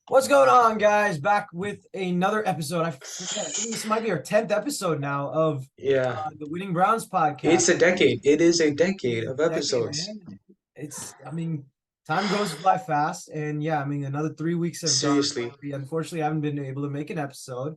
What's going on, guys? Back with another episode. I forget. I think this might be our 10th episode now of Yeah, the Winning Browns podcast. it's a decade. It is a decade It's of a decade, episodes. man. Time goes by fast, and yeah, another 3 weeks have gone by. Seriously, We unfortunately haven't been able to make an episode,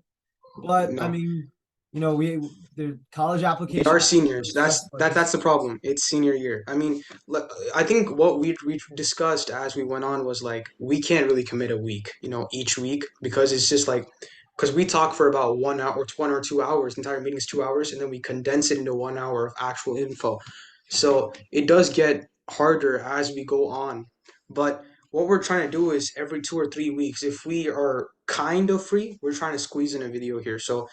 but no. the college We are application. seniors. That's the problem. It's senior year. I think what we discussed as we went on was like we can't really commit a week, each week because it's just like because we talk for about 1 hour or 1 or 2 hours. The entire meeting is 2 hours, and then we condense it into 1 hour of actual info. So it does get harder as we go on. But what we're trying to do is every 2 or 3 weeks, if we are kind of free, we're trying to squeeze in a video here. So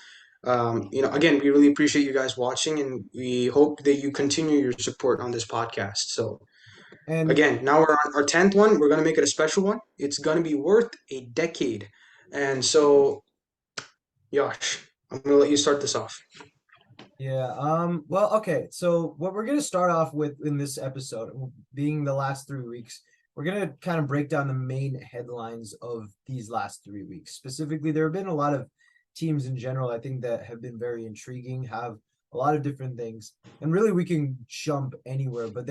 again, we really appreciate you guys watching, and we hope that you continue your support on this podcast. So, And again, now we're on our 10th one. We're going to make it a special one. It's going to be worth a decade. And so, Yash, I'm going to let you start this off. yeah, well, okay. So what we're gonna start off with in this episode, being the last 3 weeks, we're gonna kind of break down the main headlines of these last 3 weeks. Specifically, there have been a lot of teams in general, I think, that have been very intriguing, have a lot of different things, and really we can jump anywhere. But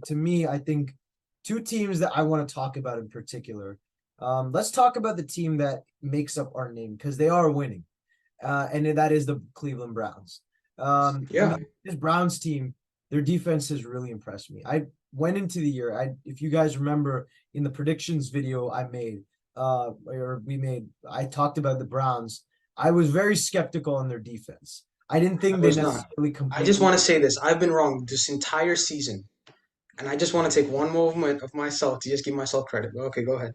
to me, I think two teams that I want to talk about in particular. Let's talk about the team that makes up our name because they are winning, and that is the Cleveland Browns. Yeah. This Browns team, their defense has really impressed me. I went into the year, if you guys remember in the predictions video I made, I talked about the Browns. I was very skeptical on their defense. I didn't I think they was not. necessarily I just completely. want to say this. I've been wrong this entire season. And I just want to take one moment of myself to just give myself credit. Okay, go ahead.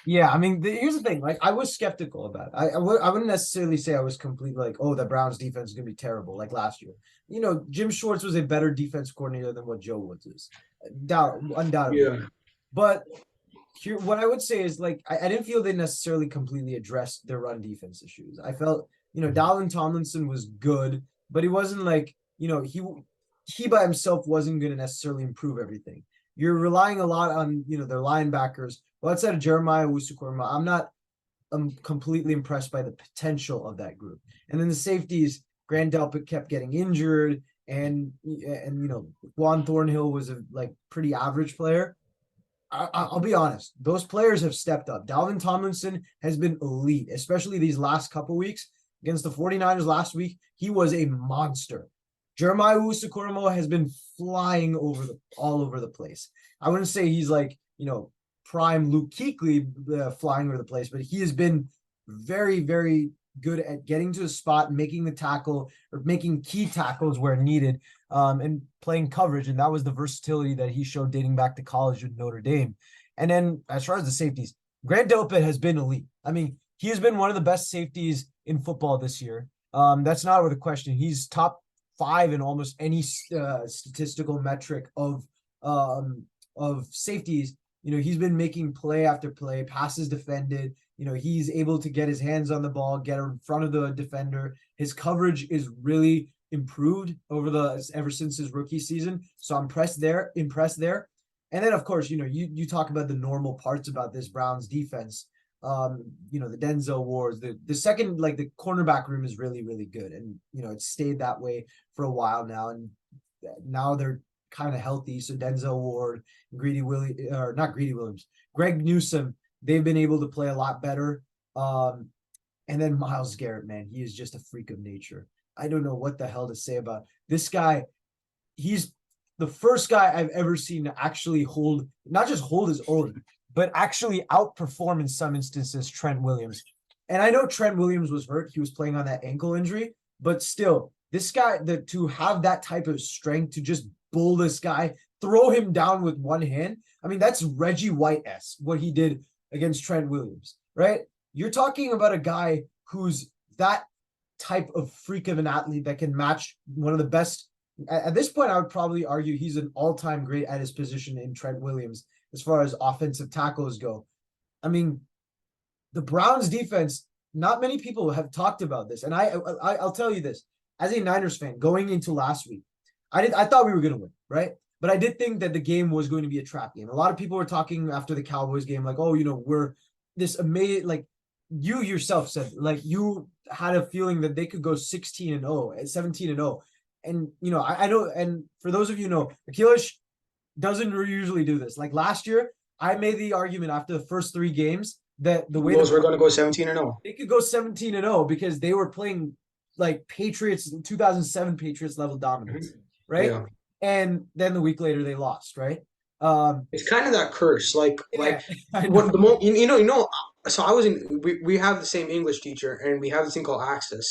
Yeah. Here's the thing. Like, I was skeptical about it. I wouldn't necessarily say I was completely like, oh, the Browns defense is gonna be terrible like last year. Jim Schwartz was a better defense coordinator than what Joe Woods is, undoubtedly. Yeah. But here, what I would say is like I didn't feel they necessarily completely addressed their run defense issues. I felt Dalvin Tomlinson was good, but he wasn't like he by himself wasn't going to necessarily improve everything. You're relying a lot on their linebackers. Well, outside of Jeremiah Wusu-Koroma, I'm completely impressed by the potential of that group. And then the safeties, Grant Delpit kept getting injured, and Juan Thornhill was a pretty average player. I'll be honest; those players have stepped up. Dalvin Tomlinson has been elite, especially these last couple weeks against the 49ers last week. He was a monster. Jeremiah Wusu-Koroma has been flying all over the place. I wouldn't say he's prime Luke Kuechly flying over the place, but he has been very, very good at getting to the spot, making the tackle or making key tackles where needed, and playing coverage. And that was the versatility that he showed dating back to college with Notre Dame. And then as far as the safeties, Grant Delpit has been elite. He has been one of the best safeties in football this year. That's not the question. He's top five in almost any statistical metric of safeties. He's been making play after play, passes defended. He's able to get his hands on the ball, get in front of the defender. His coverage is really improved ever since his rookie season. So I'm impressed there. And then of course, you talk about the normal parts about this Browns defense. The Denzel Wards, the second, the cornerback room is really, really good. And, it's stayed that way for a while now. And now they're kind of healthy. So Denzel Ward, not Greedy Williams, Greg Newsome, they've been able to play a lot better. And then Myles Garrett, man, he is just a freak of nature. I don't know what the hell to say about this guy. He's the first guy I've ever seen to actually not just hold his own, but actually outperform in some instances Trent Williams. And I know Trent Williams was hurt. He was playing on that ankle injury, but still, this guy, to have that type of strength to just bull this guy, throw him down with one hand. That's Reggie White-esque, what he did against Trent Williams, right? You're talking about a guy who's that type of freak of an athlete that can match one of the best. At this point, I would probably argue he's an all-time great at his position in Trent Williams as far as offensive tackles go. The Browns defense, not many people have talked about this. And I'll tell you this, as a Niners fan, going into last week, I thought we were going to win, right? but I did think that the game was going to be a trap game. A lot of people were talking after the Cowboys game, like, oh, we're this amazing. Like you yourself said, like you had a feeling that they could go 16-0, 17-0, and I don't. And for those of Akilish doesn't usually do this. Like last year, I made the argument after the first three games that the way Those the we're going to go 17-0. they could go 17-0 because they were playing like Patriots 2007 Patriots level dominance, right? Yeah. And then the week later they lost, right? It's kind of that curse, like Yeah, I what know. the mo So I was in. We have the same English teacher, and we have this thing called Access.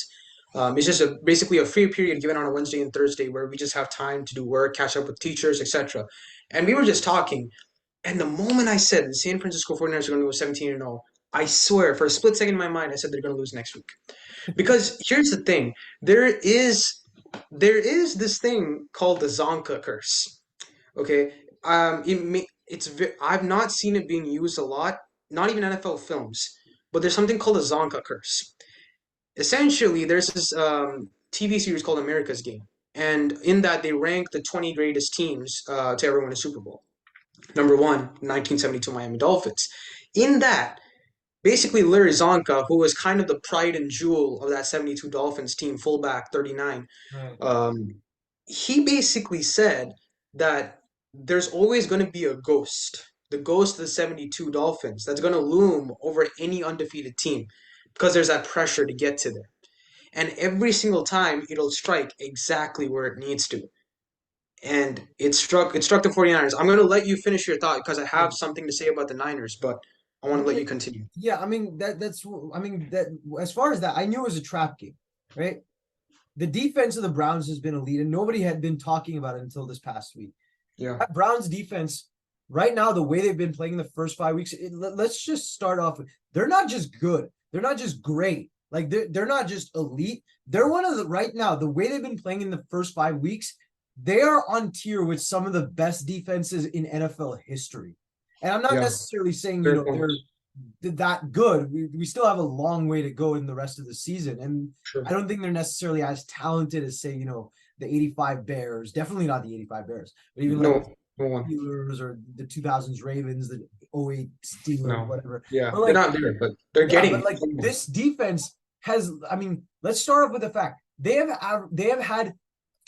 It's just basically a free period given on a Wednesday and Thursday where we just have time to do work, catch up with teachers, etc. And we were just talking, and the moment I said the San Francisco 49ers are going to go 17-0, I swear for a split second in my mind I said they're going to lose next week. Because here's the thing, there is this thing called the Zonka curse. Okay, I've not seen it being used a lot, not even NFL films, but there's something called the Zonka curse. Essentially, there's this TV series called America's Game, and in that they rank the 20 greatest teams to ever win a Super Bowl. Number one, 1972 Miami Dolphins. In that, basically Larry Zonka, who was kind of the pride and jewel of that 72 Dolphins team, fullback 39, Right. um, he basically said that there's always going to be a ghost, the ghost of the 72 Dolphins, that's going to loom over any undefeated team because there's that pressure to get to there. And every single time it'll strike exactly where it needs to. And it struck the 49ers. I'm going to let you finish your thought because I have something to say about the Niners, but I want to let you continue. Yeah, I mean that as far as that, I knew it was a trap game, right? The defense of the Browns has been elite, and nobody had been talking about it until this past week. Yeah. That Browns defense, right now, the way they've been playing the first 5 weeks, let's just start off with they're not just good, they're not just great, like they're not just elite. They're one of the right now, the way they've been playing in the first 5 weeks, they are on tier with some of the best defenses in NFL history. And I'm not Yeah. necessarily saying, Fair point. they're that good. We still have a long way to go in the rest of the season. And Sure. I don't think they're necessarily as talented as, say, the 85 Bears. Definitely not the 85 Bears. But even like No one. Steelers or the 2000s Ravens, the '08 Steelers, No. whatever. Yeah. But They're like, not there, but they're yeah, getting but it. like this defense has, I mean, let's start off with the fact they have had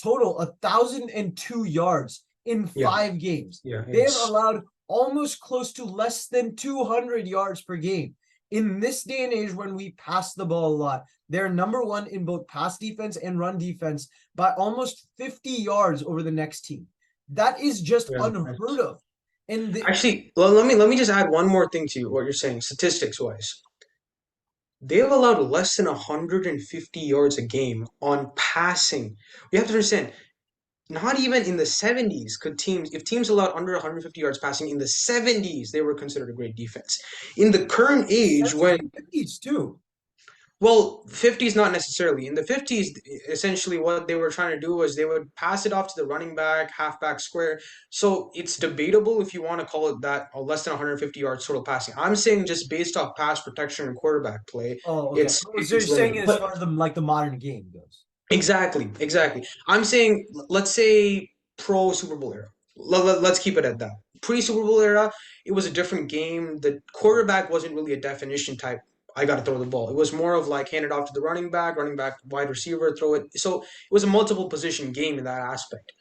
total 1,002 yards in Yeah. 5 games. Yeah. They have It's allowed almost close to less than 200 yards per game. In this day and age, when we pass the ball a lot, they're number one in both pass defense and run defense by almost 50 yards over the next team. That is just yeah. unheard of. And Actually, well, let me just add one more thing to what you're saying, statistics wise. They've allowed less than 150 yards a game on passing. You have to understand, not even in the 70s could teams, if teams allowed under 150 yards passing in the 70s, they were considered a great defense. In the current age, 70s when and 50s too. well, 50s not necessarily. In the 50s, essentially what they were trying to do was they would pass it off to the running back, halfback square. So it's debatable if you want to call it that, or less than 150 yards total passing. I'm saying just based off pass protection and quarterback play, Oh, okay. it's So you're it's saying limited. it as But far as the modern game goes. exactly. I'm saying let's say pro Super Bowl era. Let's keep it at that. Pre Super Bowl era, it was a different game. The quarterback wasn't really a definition type. I got to throw the ball. It was more of like hand it off to the running back, wide receiver, throw it. So it was a multiple position game in that aspect.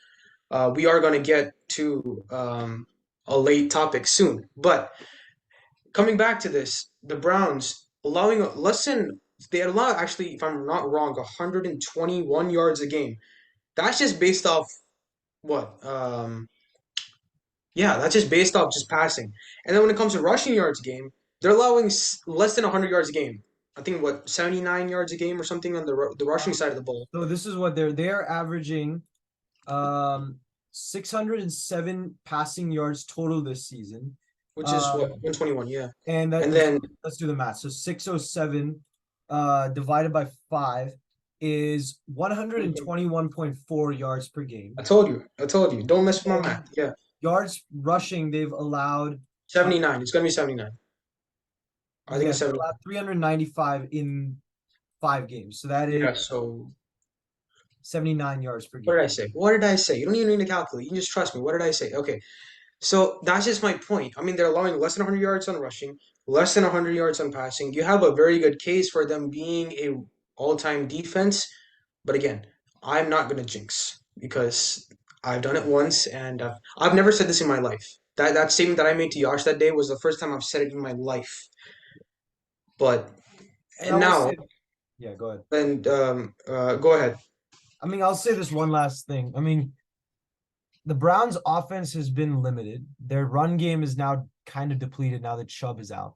We are going to get to a late topic soon, but coming back to this, the Browns allowing less than they allow actually, if I'm not wrong, 121 yards a game. That's just based off what? Yeah, that's just based off just passing. And then when it comes to rushing yards a game, they're allowing less than 100 yards a game. I think what 79 yards a game or something on the rushing Um, side of the ball, so this is what they're averaging 607 passing yards total this season. which is what Um 121, yeah. and And that then let's do the math. So 607 divided by 5 is 121.4 yards per game. I told you, don't mess with my math. And Yeah, yards rushing, they've allowed 79. It's gonna be 79. I think yeah, it's they've 70. allowed 395 in 5 games. So that is Yeah, so 79 yards per What game. did I say? What did I say? You don't even need to calculate. You can just trust me. What did I say? Okay. So that's just my point. I mean, they're allowing less than 100 yards on rushing, less than 100 yards on passing. You have a very good case for them being a all-time defense. But again, I'm not going to jinx because I've done it once and I've never said this in my life. That statement that I made to Yash that day was the first time I've said it in my life. But And I and will now, say, yeah, go ahead. and go ahead. I mean, I'll say this one last thing. I mean, the Browns' offense has been limited. Their run game is now kind of depleted now that Chubb is out.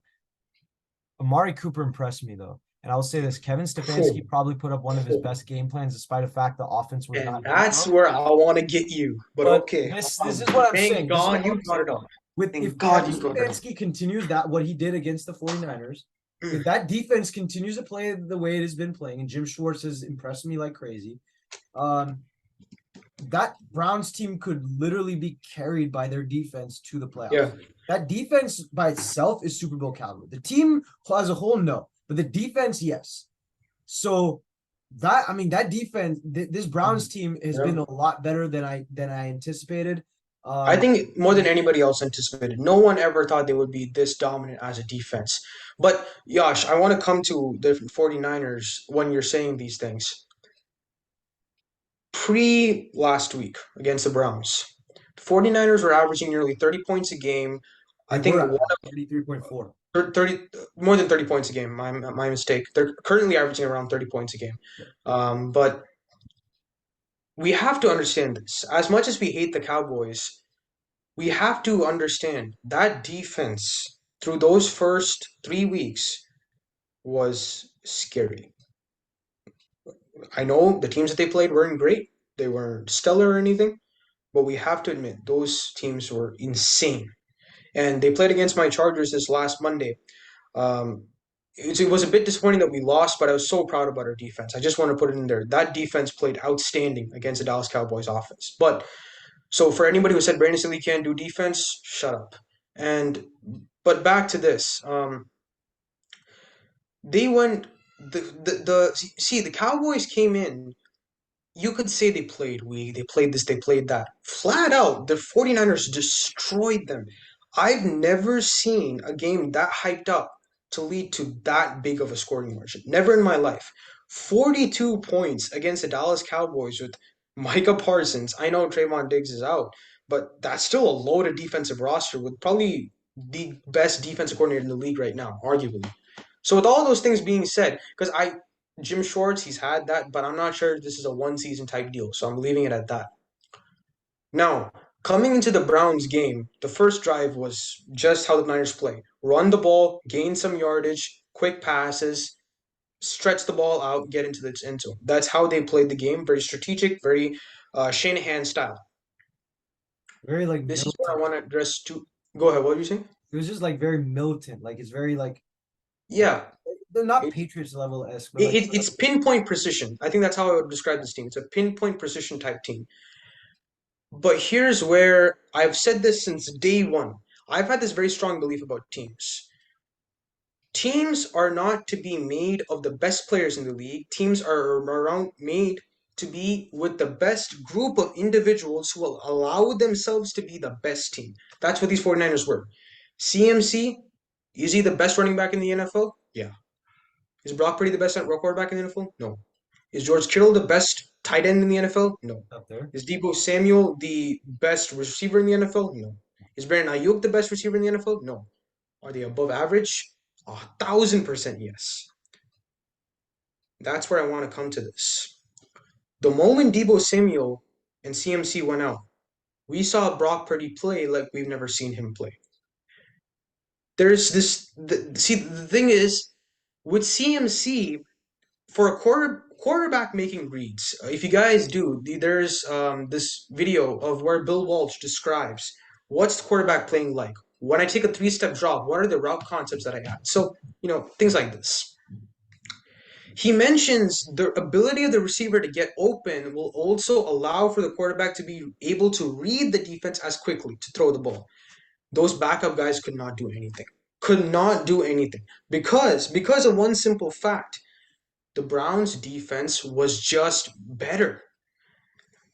Amari Cooper impressed me though. And I'll say this, Kevin Stefanski probably put up one of his best game plans despite the fact the offense was And not good that's enough. where I want to get you. But But okay. this is what I'm Thank saying. This is God what you I'm brought saying. it up. With Thank if God Kevin you brought it up. Stefanski continues that what he did against the 49ers, Mm. if that defense continues to play the way it has been playing, and Jim Schwartz has impressed me like crazy, um, that Browns team could literally be carried by their defense to the Yeah. playoffs. That defense by itself is Super Bowl caliber. The team as a whole, no, but the defense, yes. So that I mean that defense, this Browns team has Yeah. been a lot better than I anticipated. I Um, think more than anybody else anticipated. No one ever thought they would be this dominant as a defense. But Yash, I want to come to the 49ers when you're saying these things. Pre last week against the Browns, the 49ers were averaging nearly 30 points a game. I they think were one at 33.4. 30 more than 30 points a game. My mistake. They're currently averaging around 30 points a game. But we have to understand this. As much as we hate the Cowboys, we have to understand that defense through those first 3 weeks was scary. I know the teams that they played weren't great, they weren't stellar or anything, but we have to admit those teams were insane. And they played against my Chargers this last Monday. Um, it was a bit disappointing that we lost, but I was so proud about our defense. I just want to put it in there. That defense played outstanding against the Dallas Cowboys offense. But so for anybody who said Brandon Staley can't do defense, shut up. And but back to this. They went the see the Cowboys came in. You could say they played weak, they played this, they played that. Flat out, the 49ers destroyed them. I've never seen a game that hyped up to lead to that big of a scoring margin. Never in my life. 42 points against the Dallas Cowboys with Micah Parsons. I know Trayvon Diggs is out, but that's still a loaded defensive roster with probably the best defensive coordinator in the league right now, arguably. So with all those things being said, because Jim Schwartz, he's had that, but I'm not sure this is a one season type deal. So I'm leaving it at that. Now, coming into the Browns game, the first drive was just how the Niners play. Run the ball, gain some yardage, quick passes, stretch the ball out, get into the end zone. That's how they played the game. Very strategic, very Shanahan style. Very like This is what I militant. want to address to. Go ahead. What were you saying? It was just like very militant. Like it's very like Yeah, they're not it, Patriots level esque, but like it's pinpoint precision. I think that's how I would describe this team. It's a pinpoint precision type team. But here's where I've said this since day one. I've had this very strong belief about teams. Teams are not to be made of the best players in the league. Teams are around made to be with the best group of individuals who will allow themselves to be the best team. That's what these 49ers were. CMC, is he the best running back in the NFL? Yeah. Is Brock Purdy the best quarterback in the NFL? No. Is George Kittle the best tight end in the NFL? No. up there. Is Debo Samuel the best receiver in the NFL? No. Is Brandon Ayuk the best receiver in the NFL? No. Are they above average? 1,000% yes. That's where I want to come to this. The moment Debo Samuel and CMC went out, we saw Brock Purdy play like we've never seen him play. There's this. See, the thing is, with CMC, for a quarterback making reads, if you guys do, there's this video of where Bill Walsh describes what's the quarterback playing like. When I take a three-step drop, what are the route concepts that I add? So, things like this. He mentions the ability of the receiver to get open will also allow for the quarterback to be able to read the defense as quickly to throw the ball. Those backup guys could not do anything. Could not do anything because of one simple fact. The Browns defense was just better.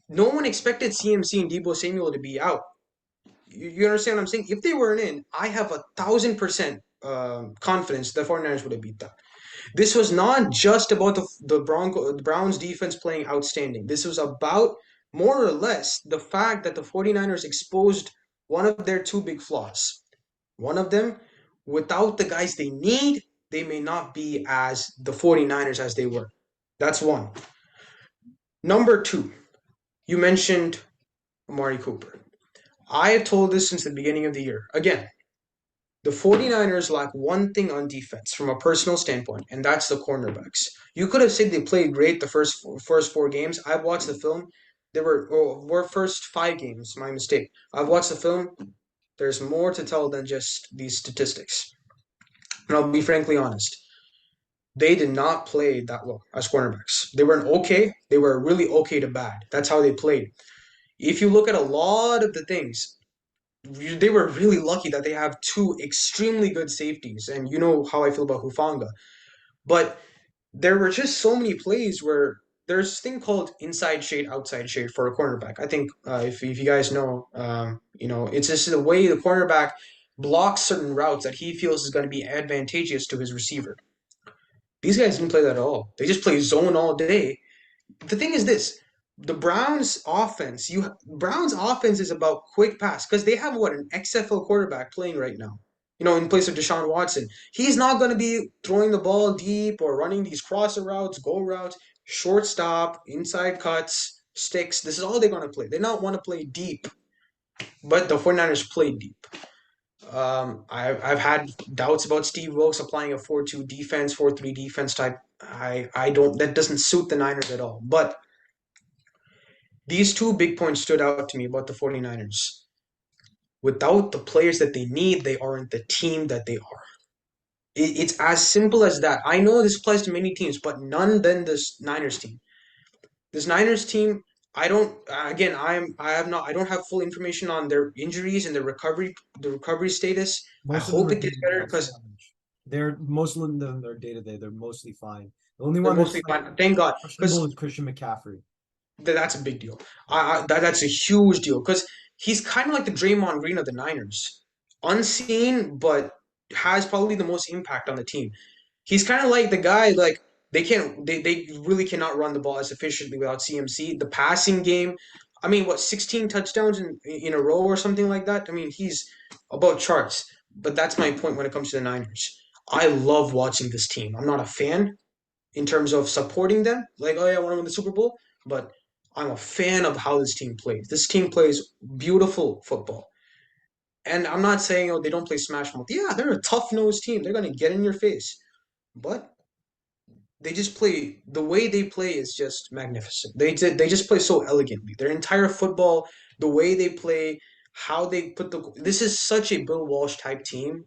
no one expected CMC and Debo Samuel to be out. You understand what I'm saying? If they weren't in, I have 1,000% confidence the 49ers would have beat them. This was not just about the Browns defense playing outstanding. This was about more or less the fact that the 49ers exposed one of their two big flaws. One of them, without the guys they need, they may not be as the 49ers as they were. That's one. Number two, you mentioned Amari Cooper. I have told this since the beginning of the year. Again, the 49ers lack one thing on defense from a personal standpoint, and that's the cornerbacks. You could have said they played great the first 4 games. I've watched the film. There were first 5 games, my mistake. I've watched the film. There's more to tell than just these statistics. And I'll be frankly honest. They did not play that well as cornerbacks. They weren't okay. They were really okay to bad. That's how they played. If you look at a lot of the things, they were really lucky that they have two extremely good safeties, and you know how I feel about Hufanga. But there were just so many plays where there's this thing called inside shade, outside shade for a cornerback. I think if you guys know, it's just the way the cornerback blocks certain routes that he feels is going to be advantageous to his receiver. These guys didn't play that at all. They just play zone all day. The thing is this: the Browns offense is about quick pass because they have an XFL quarterback playing right now. In place of Deshaun Watson, he's not going to be throwing the ball deep or running these crosser routes, go routes, shortstop, inside cuts, sticks. This is all they're going to play. They not want to play deep, but the 49ers play deep. I've had doubts about Steve Wilkes applying a 4-2 defense, 4-3 defense type. I don't that doesn't suit the Niners at all. But these two big points stood out to me about the 49ers. Without the players that they need, they aren't the team that they are. It's as simple as that. I know this applies to many teams, but none than this Niners team. This Niners team, I don't. Again, I don't have full information on their injuries and the recovery status. I Most of them hope are it gets day-to-day. better because They're most of them are day-to-day. They're mostly fine. The only they're one that's mostly like fine. Thank God, questionable because is Christian McCaffrey. that's a big deal. That's a huge deal because he's kind of like the Draymond Green of the Niners, unseen but has probably the most impact on the team. He's kind of like the guy like they really cannot run the ball as efficiently without CMC. The passing game, I mean, what 16 touchdowns in a row or something like that. I mean, he's above charts. But that's my point when it comes to the Niners. I love watching this team. I'm not a fan in terms of supporting them. Like, oh yeah, I want to win the Super Bowl, but I'm a fan of how this team plays. This team plays beautiful football. And I'm not saying, oh, they don't play smash mouth. Yeah, they're a tough nosed team. They're gonna get in your face. But they just play the way they play is just magnificent. They just play so elegantly. Their entire football, the way they play, how they put the this is such a Bill Walsh type team,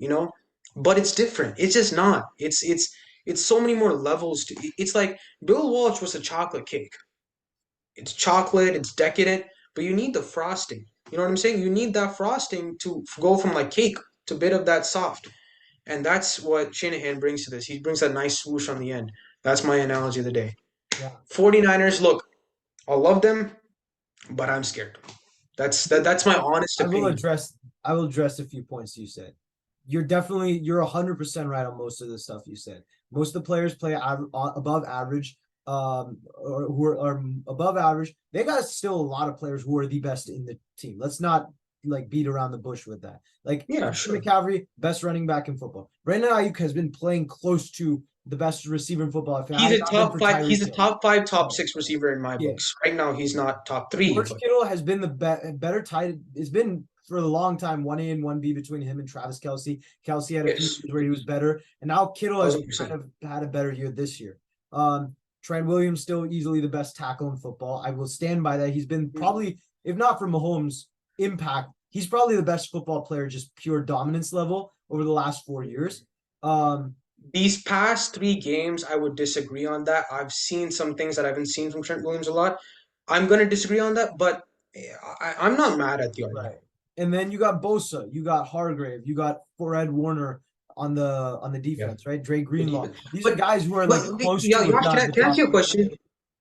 but it's different. It's just not. It's so many more levels to it's like Bill Walsh was a chocolate cake. It's chocolate, it's decadent, but you need the frosting. You know what I'm saying? You need that frosting to go from like cake to a bit of that soft. And that's what Shanahan brings to this. He brings that nice swoosh on the end. That's my analogy of the day. Yeah. 49ers, look, I love them, but I'm scared. That's my honest I will opinion. address I will address a few points you said. You're 100% right on most of the stuff you said. Most of the players play above average, or who are above average. They got still a lot of players who are the best in the team. Let's not like beat around the bush with that. Like Yeah, Christian sure. McCaffrey, best running back in football. Brandon Ayuk has been playing close to the best receiver in football. If it He's had a not been top for five. He's Tyreek a Hill, top five, top so six receiver in my yeah. books. Right now, he's not top three, George but Kittle has been the better tight. It's been for a long time 1A and 1B between him and Travis Kelsey. Kelsey had a few yes, years where he was better, and now Kittle has kind 1,000%. of had a better year this year. Trent Williams still easily the best tackle in football. I will stand by that. He's been probably, if not for Mahomes' impact, he's probably the best football player, just pure dominance level over the last 4 years. These past 3 games, I would disagree on that. I've seen some things that I haven't seen from Trent Williams a lot. I'm going to disagree on that, but I'm not mad at the argument. Right. And then you got Bosa, you got Hargrave, you got Fred Warner on the Yeah. defense, right? Dre The Greenlaw. defense. These are But guys who are like close yeah, to, if Yash, not the can I ask top you a three. question?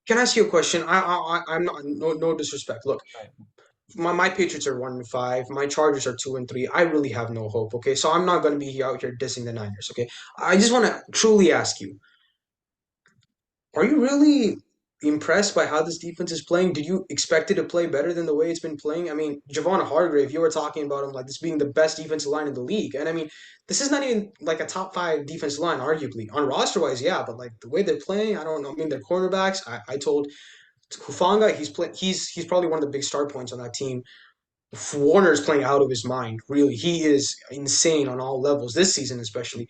can I ask you a question? I'm not, no disrespect. Look, Right. my Patriots are 1-5. My Chargers are 2-3. I really have no hope. Okay, so I'm not going to be out here dissing the Niners. Okay, I just want to truly ask you: are you really impressed by how this defense is playing? Did you expect it to play better than the way it's been playing? I mean, Javon Hargrave, you were talking about him like this being the best defensive line in the league, and I mean, this is not even like a top five defensive line, arguably on roster wise, yeah, but like the way they're playing, I don't know. I mean, their cornerbacks. I told Hufanga, he's probably one of the big star points on that team. Warner's playing out of his mind. Really, he is insane on all levels this season, especially.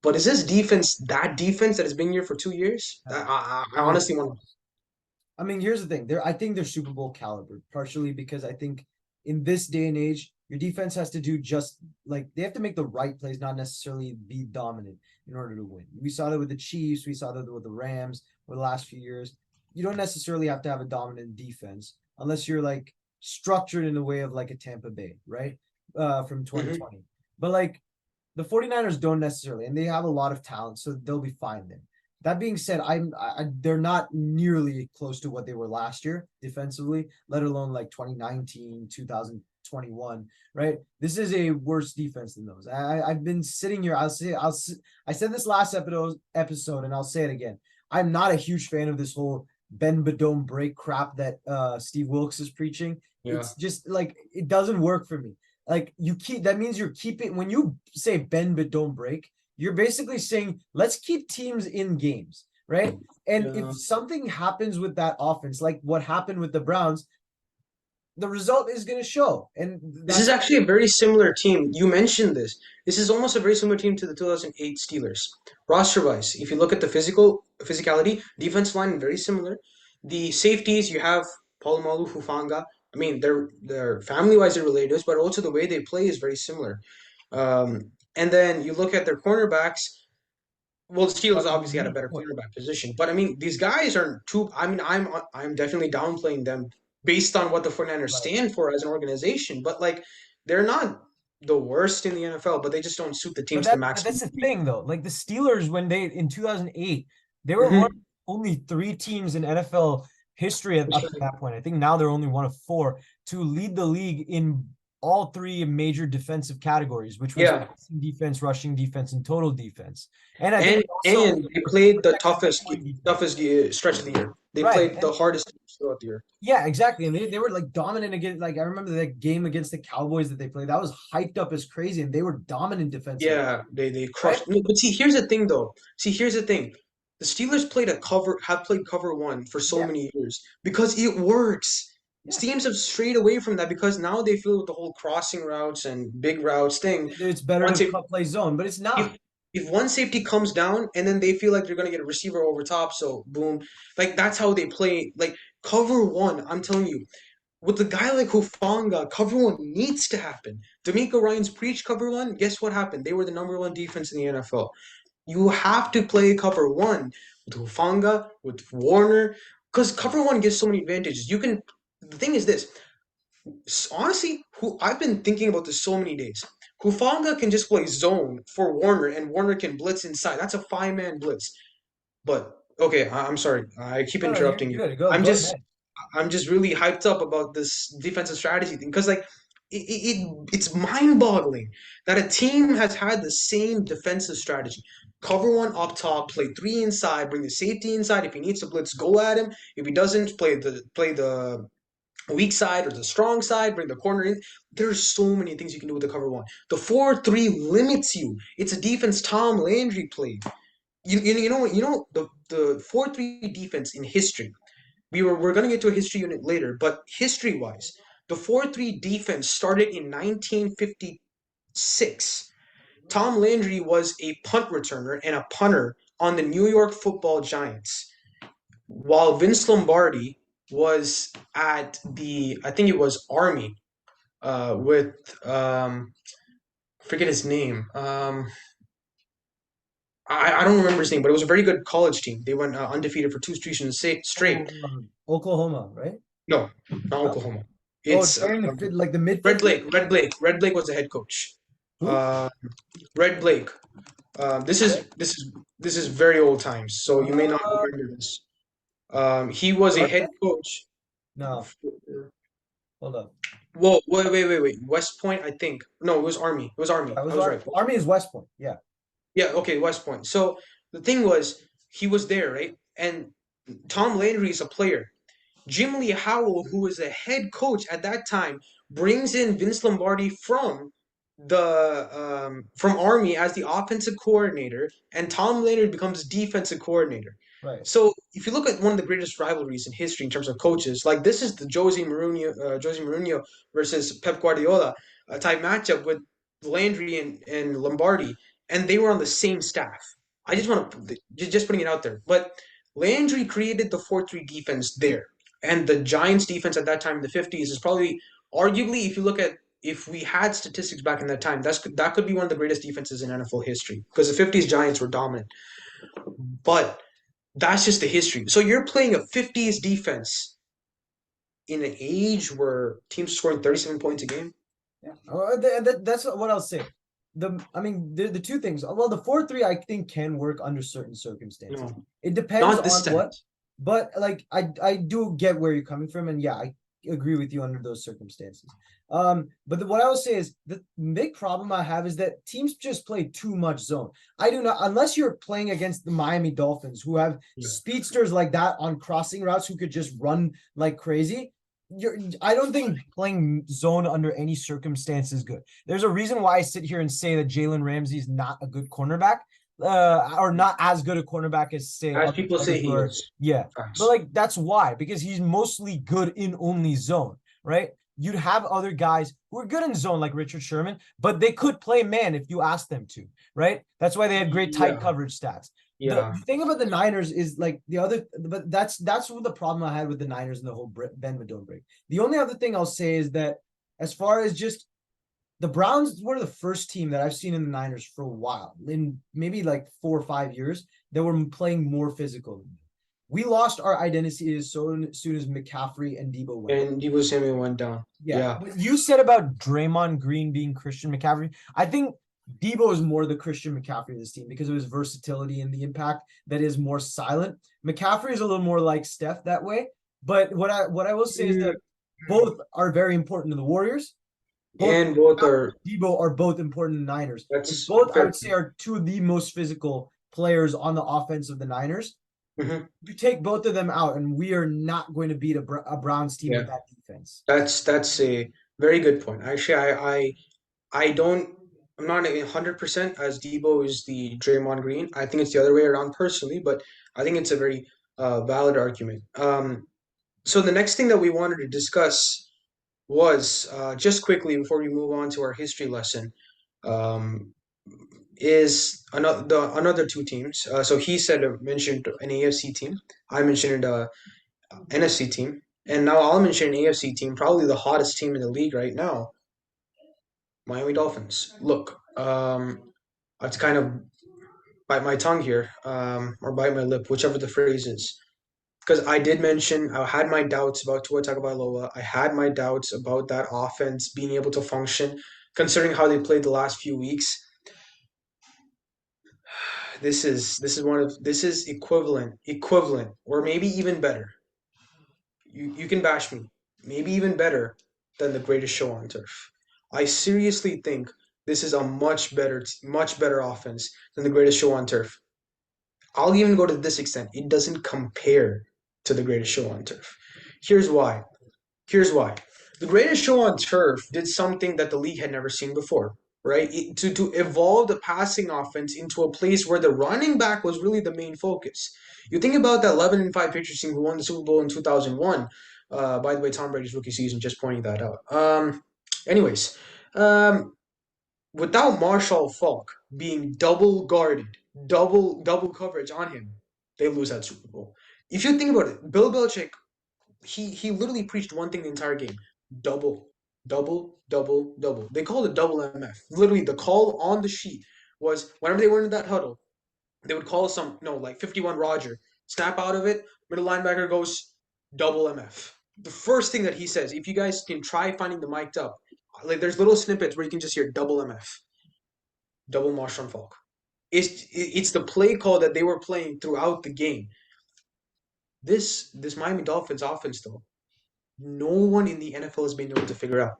But is this defense that defense that has been here for 2 years? Yeah. I Very honestly want. close. I mean, here's the thing. I think they're Super Bowl caliber, partially because I think in this day and age, your defense has to do just like they have to make the right plays, not necessarily be dominant in order to win. We saw that with the Chiefs, we saw that with the Rams over the last few years. You don't necessarily have to have a dominant defense unless you're like structured in the way of like a Tampa Bay, right? From Mhm. 2020. But like the 49ers don't necessarily, and they have a lot of talent, so they'll be fine then. That being said, they're not nearly close to what they were last year defensively, let alone like 2019, 2021, right? This is a worse defense than those. I've been sitting here. I said this last episode, and I'll say it again. I'm not a huge fan of this whole bend but don't break crap that Steve Wilkes is preaching. Yeah. It's just like it doesn't work for me. Like you keep that means you're keeping when you say bend but don't break, you're basically saying let's keep teams in games, right? And if Yeah. something happens with that offense, like what happened with the Browns, the result is going to show. And This is that's actually a very similar team. You mentioned this. This is almost a very similar team to the 2008 Steelers. Roster-wise, if you look at the physicality, defense line very similar. The safeties, you have Palomalu, Hufanga. I mean, they're family-wise they're relatives, but also the way they play is very similar. And then you look at their cornerbacks. Well, the Steelers obviously had a weak better point, cornerback position, but I mean, these guys aren't too. I mean, I'm definitely downplaying them based on what the 49ers right? stand for as an organization, but like, they're not the worst in the NFL, but they just don't suit the team But to the that's maximum the degree. thing though. Like the Steelers when they in 2008, they were one of Mm-hmm. only three teams in NFL history up to that point. I think now they're only one of four to lead the league in all three major defensive categories, which was Yeah, passing defense, rushing defense, and total defense. And I think and also they played the protected the point defense. stretch of the year. They Right. played the And hardest teams throughout the year. yeah, exactly. And they were like dominant against like I remember that game against the Cowboys that they played. That was hyped up as crazy, and they were dominant defensively, Yeah, they right? crushed. No, but see, here's the thing, though. See, here's the thing. The Steelers have played cover one for so Yeah. many years because it works. Yeah. Teams have strayed away from that because now they feel with the whole crossing routes and big routes thing. It's better Once to it play zone, but it's not. if if one safety comes down and then they feel like they're gonna get a receiver over top, so boom, like that's how they play. Like cover one, I'm telling you, with a guy like Hufanga, cover one needs to happen. D'Amico Ryan's preach cover one. Guess what happened? They were the number one defense in the NFL. You have to play cover one with Hufanga, with Warner, because cover one gives so many advantages. You can. The thing is this. Honestly, who I've been thinking about this so many days. Hufanga can just play zone for Warner, and Warner can blitz inside. That's a five-man blitz. But okay, I'm sorry. I keep No, no, you're interrupting you. good. Go, I'm go just ahead. I'm just really hyped up about this defensive strategy thing because like it's mind-boggling that a team has had the same defensive strategy. Cover one up top, play three inside, bring the safety inside. If he needs to blitz, go at him. If he doesn't, play the weak side or the strong side, bring the corner in. There's so many things you can do with the cover one. The 4-3 limits you. It's a defense Tom Landry played. You know the 4-3 defense in history. We're gonna get to a history unit later, but history wise, the 4-3 defense started in 1956. Tom Landry was a punt returner and a punter on the New York Football Giants, while Vince Lombardi was at the I think it was Army with forget his name. I don't remember his name, but it was a very good college team. They went undefeated for two seasons straight. Oh, Oklahoma, right? No, not No. Oklahoma. Oh, It's during the mid Red 50s? Blake. Red Blake. Red Blake was the head coach. Who? Red Blake. This Okay. is this is this is very old times, so you may not Uh, remember this. He was a head Dartmouth? coach. No, hold up. Whoa, wait. West Point, I think. No, it was Army. It was Army. That I was was right. Army is West Point. Yeah. Yeah, okay, West Point. So the thing was, he was there, right? And Tom Landry is a player. Jim Lee Howell, who was the head coach at that time, brings in Vince Lombardi from Army as the offensive coordinator, and Tom Landry becomes defensive coordinator. Right. So if you look at one of the greatest rivalries in history in terms of coaches, like this is the Jose Mourinho versus Pep Guardiola type matchup with Landry and Lombardi, and they were on the same staff. I just want to just putting it out there, but Landry created the 4-3 defense there, and the Giants defense at that time in the 50s is probably arguably, if we had statistics back in that time, that could be one of the greatest defenses in NFL history because the 50s Giants were dominant. But that's just the history. So you're playing a 50s defense in an age where teams scoring 37 points a game. Yeah. That's what I'll say. The two things. Well, the 4-3 I think can work under certain circumstances. No, It depends not this on what, times. but like I do get where you're coming from, and yeah, I agree with you under those circumstances. What I will say is the big problem I have is that teams just play too much zone. I do not, unless you're playing against the Miami Dolphins, who have Yeah. speedsters like that on crossing routes who could just run like crazy. I don't think playing zone under any circumstance is good. There's a reason why I sit here and say that Jalen Ramsey is not a good cornerback, or not as good a cornerback as say As other people players say, who he are. is. Yeah, but Facts. like that's why, because he's mostly good in only zone, right? You'd have other guys who are good in zone like Richard Sherman, but they could play man if you asked them to, right? That's why they had great tight Yeah, coverage stats. The yeah. thing about the Niners is like the other, but that's what the problem I had with the Niners and the whole Ben Madone break. The only other thing I'll say is that as far as just the Browns were the first team that I've seen in the Niners for a while, in maybe like 4 or 5 years, that were playing more physical. We lost our identity as soon as McCaffrey and Debo went down. And Debo Samuel went down. Yeah, Yeah. what you said about Draymond Green being Christian McCaffrey, I think Debo is more the Christian McCaffrey of this team because of his versatility and the impact that is more silent. McCaffrey is a little more like Steph that way. But what I will say is Mm, that both are very important to the Warriors. Both and both are. Debo are both important to the Niners. And That's both I fair. would say are two of the most physical players on the offense of the Niners. Hmm. You take both of them out, and we are not going to beat a Browns team Yeah, with that defense. that's a very good point. Actually, I don't. I'm not 100% as Debo is the Draymond Green. I think it's the other way around personally, but I think it's a very valid argument. So the next thing that we wanted to discuss was just quickly before we move on to our history lesson, um, is another two teams. So he said mentioned an AFC team. I mentioned NFC team, and now I'll mention an AFC team, probably the hottest team in the league right now, Miami Dolphins. Look, I have to kind of bite my tongue here, or bite my lip, whichever the phrase is. Because I did mention I had my doubts about Tua Tagovailoa. I had my doubts about that offense being able to function, considering how they played the last few weeks. This is equivalent, or maybe even better. You can bash me, maybe even better than the greatest show on turf. I seriously think this is a much better offense than the greatest show on turf. I'll even go to this extent. It doesn't compare to the greatest show on turf. Here's why. Here's why. The greatest show on turf did something that the league had never seen before, right? To evolve the passing offense into a place where the running back was really the main focus. You think about that 11-5 Patriots team who won the Super Bowl in 2001. By the way, Tom Brady's rookie season, just pointing that out. Anyways, um, without Marshall Falk being double guarded, double coverage on him, they lose that Super Bowl. If you think about it, Bill Belichick, he literally preached one thing the entire game: double, double. They called it double MF. Literally, the call on the sheet was whenever they were in that huddle, they would call some no like 51 Roger, snap out of it, middle linebacker goes double MF. The first thing that he says, if you guys can try finding the mic'd up, like there's little snippets where you can just hear double MF, double Marshall Falk. It's the play call that they were playing throughout the game. This Miami Dolphins offense though, no one in the NFL has been able to figure out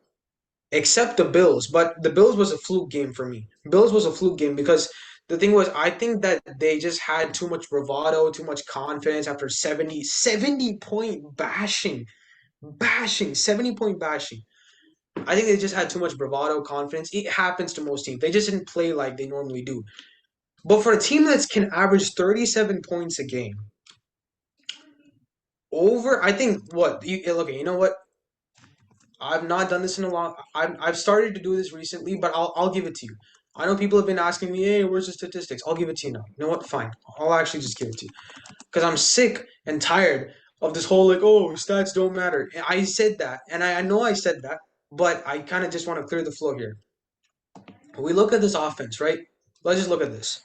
except the Bills. But the Bills was a fluke game for me. Bills was a fluke game because the thing was, I think that they just had too much bravado, too much confidence after 70 point bashing, 70 point bashing. I think they just had too much bravado, confidence. It happens to most teams. They just didn't play like they normally do. But for a team that can average 37 points a game, I think okay, you know what? I've not done this in a long. I've started to do this recently, but I'll give it to you. I know people have been asking me, "Hey, where's the statistics?" I'll give it to you now. You know what? Fine. I'll actually just give it to you because I'm sick and tired of this whole like, "Oh, stats don't matter." And I said that, and I know I said that, but I kind of just want to clear the flow here. We look at this offense, right? Let's just look at this.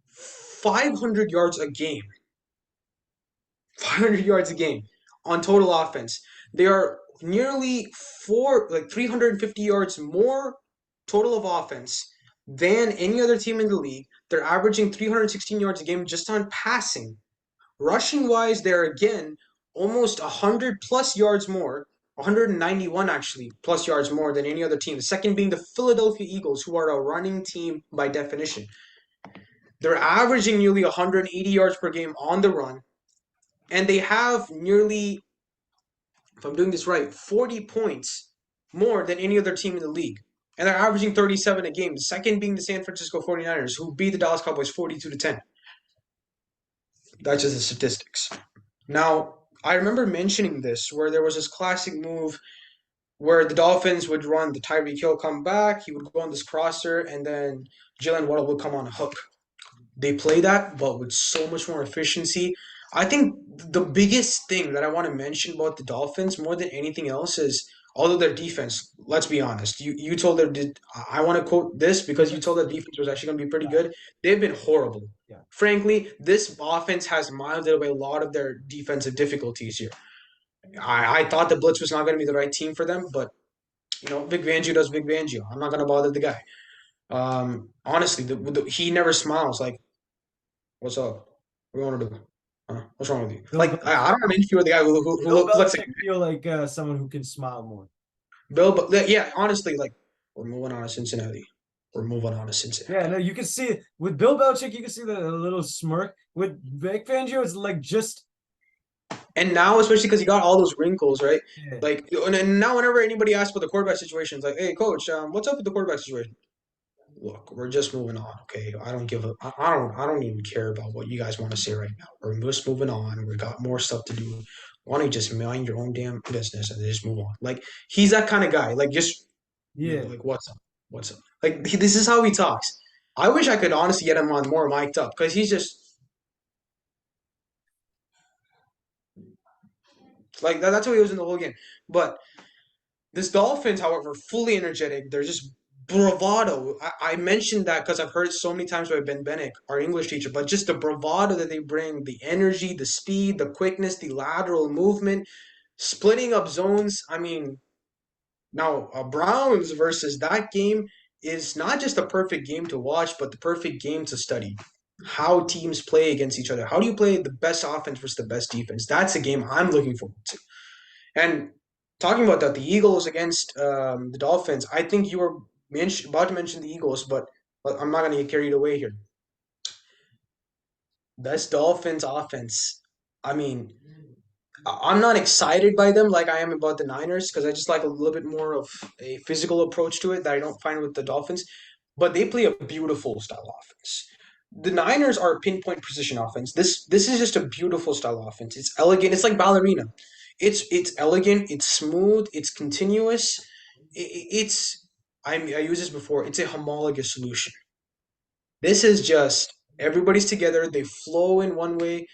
500 yards a game. 500 yards a game on total offense. They are nearly 350 yards more total of offense than any other team in the league. They're averaging 316 yards a game just on passing. Rushing wise, they're again almost 100 plus yards more, 191 actually plus yards more than any other team. The second being the Philadelphia Eagles, who are a running team by definition. They're averaging nearly 180 yards per game on the run, and they have nearly, if I'm doing this right, 40 points more than any other team in the league. And they're averaging 37 a game, the second being the San Francisco 49ers, who beat the Dallas Cowboys 42-10. That's just the statistics. Now, I remember mentioning this where there was this classic move where the Dolphins would run the Tyreek Hill come back, he would go on this crosser, and then Jalen Waddle would come on a hook. They play that, but with so much more efficiency. I think the biggest thing that I want to mention about the Dolphins more than anything else is although their defense, let's be honest, you told them I want to quote this because you told their defense was actually going to be pretty good. They've been horrible. Yeah. Frankly, this offense has miles away a lot of their defensive difficulties here. I thought the blitz was not going to be the right team for them, but Vic Fangio does Vic Fangio. I'm not going to bother the guy. Honestly, he never smiles. Like, what's up? What do you want to do? What's wrong with you? Bill Like, I don't have an interview with the guy who Bill looks like Belichick feel like someone who can smile more. Bill. But yeah, honestly, like, we're moving on to Cincinnati. We're moving on to Cincinnati. Yeah, no, you can see with Bill Belichick, you can see the little smirk. With Vic Fangio, it's like just And now, especially because he got all those wrinkles, right? yeah, Like, and now whenever anybody asks about the quarterback situation, it's like, hey, coach, what's up with the quarterback situation? Look, we're just moving on, okay? I don't even care about what you guys want to say right now. We're just moving on. We got more stuff to do. Why don't you just mind your own damn business and just move on? Like he's that kind of guy. Like just yeah. like what's up? Like this is how he talks. I wish I could honestly get him on more mic'd up because he's just like that. That's how he was in the whole game. But this Dolphins, however, fully energetic. They're just bravado. I mentioned that because I've heard it so many times by Ben Bennick, our English teacher, but just the bravado that they bring, the energy, the speed, the quickness, the lateral movement, splitting up zones. I mean, now Browns versus that game is not just a perfect game to watch, but the perfect game to study. How teams play against each other. How do you play the best offense versus the best defense? That's a game I'm looking forward to. And talking about that, the Eagles against the Dolphins, I think you were about to mention the Eagles, but I'm not going to get carried away here. Best Dolphins offense. I mean, I'm not excited by them like I am about the Niners because I just like a little bit more of a physical approach to it that I don't find with the Dolphins. But they play a beautiful style offense. The Niners are a pinpoint precision offense. This is just a beautiful style offense. It's elegant. It's like ballerina. It's elegant. It's smooth. It's continuous. It's I used this before. It's a homologous solution. This is just everybody's together. They flow in one way.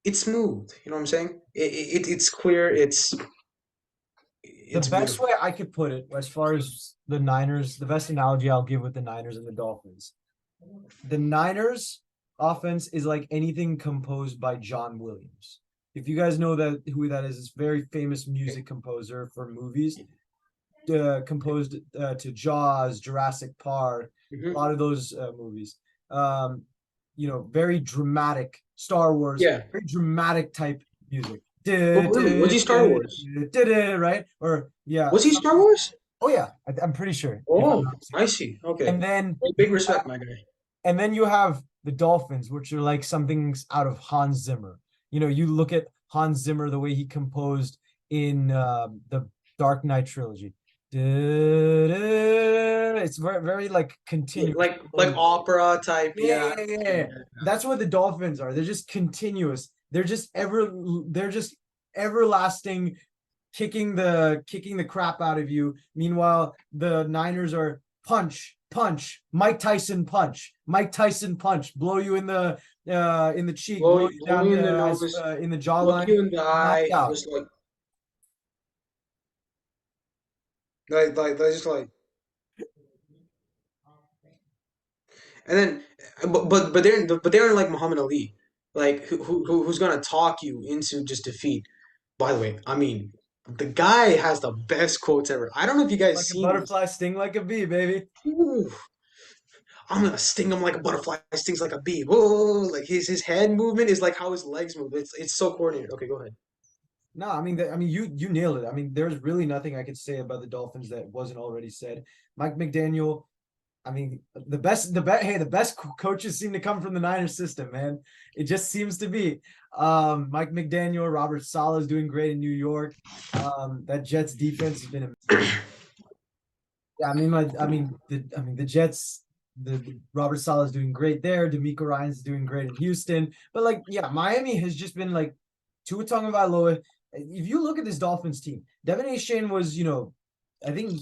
It's smooth. You know what I'm saying? It's clear. The It's best beautiful. way I could put it, as far as the Niners, the best analogy I'll give with the Niners and the Dolphins. The Niners offense is like anything composed by John Williams. If you guys know that who that is, it's very famous music composer for movies. Composed to Jaws, Jurassic Park, a Hmm. lot of those movies. Um, very dramatic Star Wars, Yeah. very dramatic type music. Oh, really? Was he Star Wars? Right? Or yeah, Was he Star Wars? oh yeah, I'm pretty sure. If I'm Oh, not I mistaken. see. Okay. And then Big respect, my guy. you have the Dolphins, which are like something's out of Hans Zimmer. You look at Hans Zimmer, the way he composed in the Dark Knight trilogy. It's very, very like Yeah, continuous. like opera type. Yeah, Yeah. yeah, yeah, Yeah, yeah. That's what the Dolphins are. They're just continuous. They're just everlasting, kicking the crap out of you. Meanwhile, the Niners are punch, punch, Mike Tyson punch, Mike Tyson punch, blow you in the cheek, blow you blow down you in the nose, in the look jawline, you in the knocked eye, out. just just like, and then, but they aren't like Muhammad Ali, like who's gonna talk you into just defeat. By the way, I mean the guy has the best quotes ever. I don't know if you guys Like a seen this. butterfly, sting like a bee, baby. Ooh, I'm gonna sting him like a butterfly, stings like a bee. Whoa, like his head movement is like how his legs move. It's so coordinated. Okay, go ahead. No, I mean, you nailed it. I mean, there's really nothing I could say about the Dolphins that wasn't already said. Mike McDaniel, I mean, the best coaches seem to come from the Niners system, man. It just seems to be. Mike McDaniel, Robert Saleh is doing great in New York. That Jets defense has been. Yeah, the Jets. The Robert Saleh is doing great there. D'Amico Ryan's is doing great in Houston. But like, yeah, Miami has just been like Tua Tagovailoa. If you look at this Dolphins team, Devin A. Shane was, I think he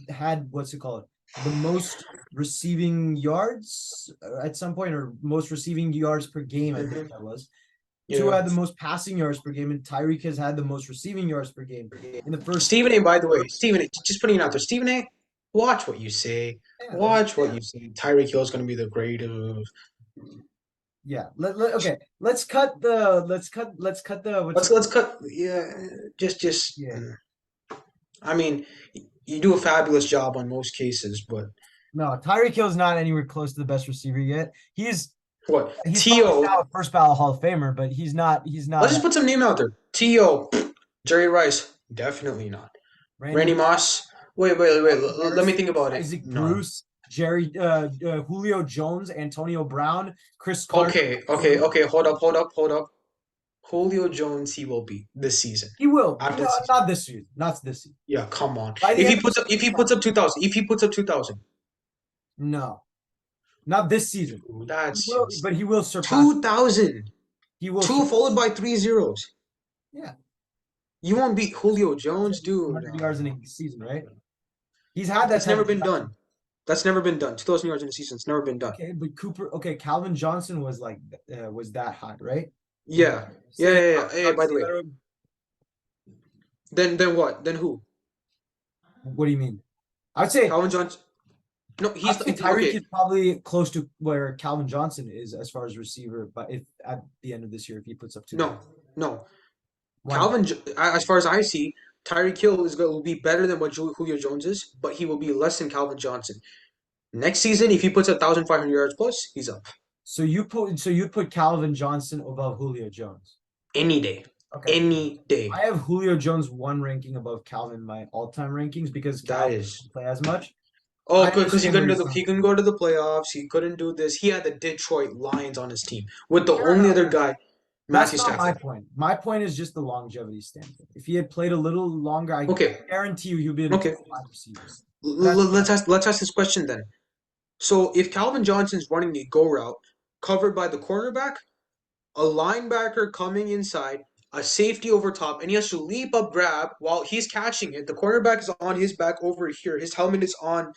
had what's it called? The most receiving yards at some point, or most receiving yards per game, I think Mhm. that was. Tua Yeah. had the most passing yards per game, and Tyreek has had the most receiving yards per game in the first. Stephen A. By the way, Stephen A. Just putting it out there. Stephen A. Watch what you say. Yeah, Watch what you say. Tyreek Hill is going to be the greatest. yeah. Okay. Let's cut the what's it Let's called? cut. Yeah, just. Yeah. I mean, you do a fabulous job on most cases, but No, Tyreek Hill's not anywhere close to the best receiver yet. what He's probably T.O. now a first ballot Hall of Famer, but he's Let's not just put some name out there. T.O. Jerry Rice, definitely not. Randy Randy Moss. Wait. Let me Harris, think about it. Isaac No. Bruce, Julio Jones, Antonio Brown, Chris Carson. Okay. Hold up. Julio Jones, he will be this season. He will. After No, the season. not this season. Not this season. Yeah, come on. By the If end he of the puts up, if he season, puts up 2,000, if he puts up 2,000, no, not this season. He that's will, but he will surpass. 2,000. He will. Two followed by three zeros. Yeah, You won't beat Julio Jones, dude. 100 yards in a season, right? He's had that It's type never of been production. done. That's never been done. 2,000 yards in a season. It's never been done. Okay, but Calvin Johnson was like was that high, right? Yeah. Hey, by the way, What then what? Then who? do you mean? I would say Calvin Johnson. No, he's Tyreek okay. is probably close to where Calvin Johnson is as far as receiver, but if at the end of this year, if he puts up two, No. why not? As far as I see, Tyreek Hill is going to be better than what Julio Jones is, but he will be less than Calvin Johnson. Next season, if he puts 1,500 yards plus, he's up You'd put Calvin Johnson above Julio Jones. any day. Okay. Any day. I have Julio Jones one ranking above Calvin in my all-time rankings because That Calvin is. doesn't play as much. Oh, I because understand where you're coming he couldn't from. go to the playoffs. He couldn't do this. He had the Detroit Lions on his team with the Fair only enough. other guy, That's Matthew not my Stafford. point. My point is just the longevity standpoint. If he had played a little longer, I Okay, guarantee you he'll be in a okay. top five receiver. That's Let's ask this question then. So if Calvin Johnson's running the go route, covered by the cornerback, a linebacker coming inside, a safety over top, and he has to leap up, grab while he's catching it. The cornerback is on his back over here. His helmet is on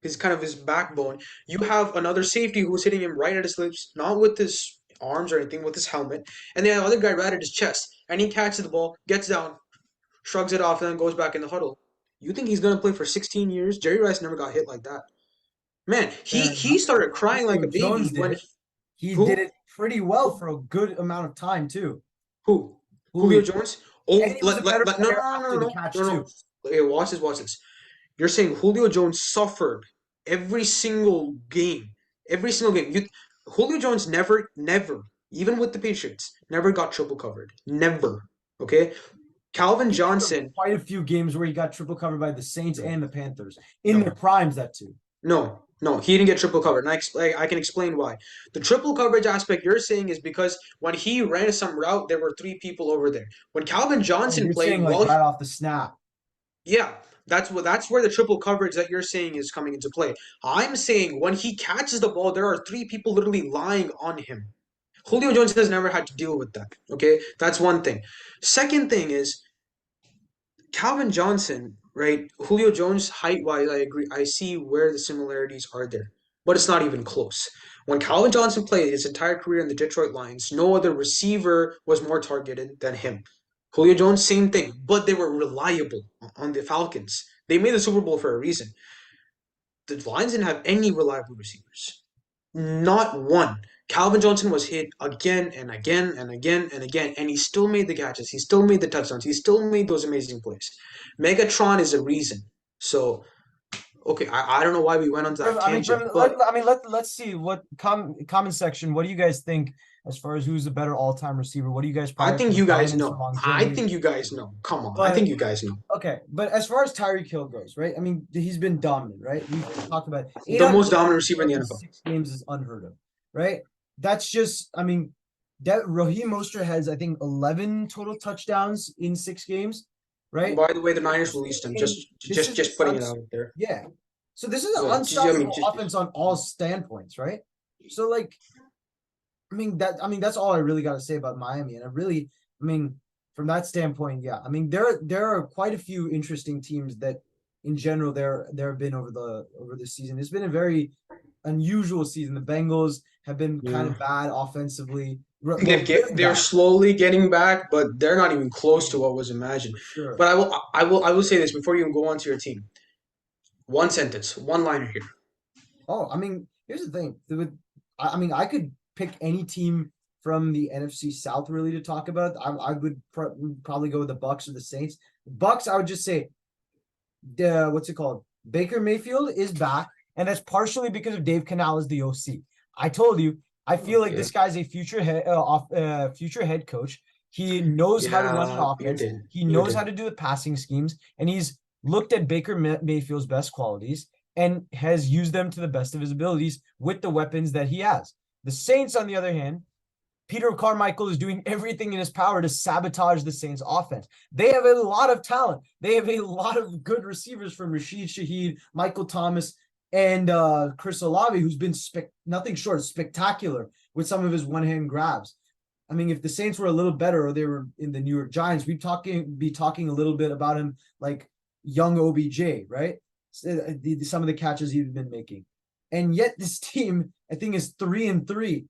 his backbone. You have another safety who's hitting him right at his lips, not with his arms or anything, with his helmet. And then the other guy right at his chest. And he catches the ball, gets down, shrugs it off, and then goes back in the huddle. You think he's gonna play for 16 years? Jerry Rice never got hit like that. Man, fair he enough. started crying like Julio a baby Jones did when it. He did who it pretty well for a good amount of time too. who Julio Julio, Jones. and Oh, he was a better no player after the catch no. too. Hey, watch this. You're saying Julio Jones suffered every single game, every single game. Julio Jones never, even with the Patriots, never got triple covered. Never. Okay. Calvin He had Johnson, quite a few games where he got triple covered by the Saints no, and the Panthers in their no, primes. That too. no, he didn't get triple covered. And I can explain why. The triple coverage aspect you're saying is because when he ran some route, there were three people over there. When Calvin Oh, Johnson you're saying played, like well, right off the snap. yeah, that's where the triple coverage that you're saying is coming into play. I'm saying when he catches the ball, there are three people literally lying on him. Julio Jones has never had to deal with that. Okay, that's one thing. Second thing is Calvin Johnson, right? Julio Jones, height wise, I agree. I see where the similarities are there, but it's not even close. When Calvin Johnson played his entire career in the Detroit Lions, no other receiver was more targeted than him. Julio Jones, same thing, but they were reliable on the Falcons. They made the Super Bowl for a reason. The Lions didn't have any reliable receivers. Not one. Calvin Johnson was hit again and again and again and again, and he still made the catches. He still made the touchdowns. He still made those amazing plays. Megatron is a reason. So, okay, I don't know why we went on that tangent, but Let's see what comment section. What do you guys think as far as who's the better all-time receiver? What do you guys I prior for think the you guys dominance or know. I longevity? think you guys know. Come on. I But think you guys know. okay, but as far as Tyreek Hill goes, right? I mean, he's been dominant, right? We've talked about it. The 800 most dominant yards receiver in the in NFL. 6 games is unheard of, right? That's just, I mean, that Raheem Mostert has, I think, 11 total touchdowns in 6 games, And right? by the way, the Niners released him. And this is Just putting it out there. yeah. So this is an So, unstoppable offense on all standpoints, right? So like, that's all I really got to say about Miami. And I mean, from that standpoint, yeah. I mean, there are quite a few interesting teams that in general there have been over the season. It's been a very unusual season. The Bengals have been kind yeah. of bad offensively. Well, really They're bad slowly getting back, but they're not even close to what was imagined. for sure. But I will say this before you even go on to your team. One sentence, one liner here. Oh, I mean, here's the thing. I mean, I could pick any team from the NFC South really to talk about. I would probably go with the Bucks or the Saints. Bucks, I would just say, what's it called? Baker Mayfield is back, and that's partially because of Dave Canal as the OC. I told you, I feel like Okay. this guy's a future head coach. He knows how to run an Yeah, you offense. did. He You knows how did. to do the passing schemes, and he's looked at Baker Mayfield's best qualities and has used them to the best of his abilities with the weapons that he has. The Saints, on the other hand, Peter Carmichael is doing everything in his power to sabotage the Saints offense. They have a lot of talent. They have a lot of good receivers from Rashid Shaheed, Michael Thomas, and Chris Olave, who's been nothing short of spectacular with some of his one-hand grabs. I mean, if the Saints were a little better or they were in the New York Giants, we'd be talking a little bit about him like young OBJ, right? Some of the catches he's been making. And yet this team, I think, is 3-3.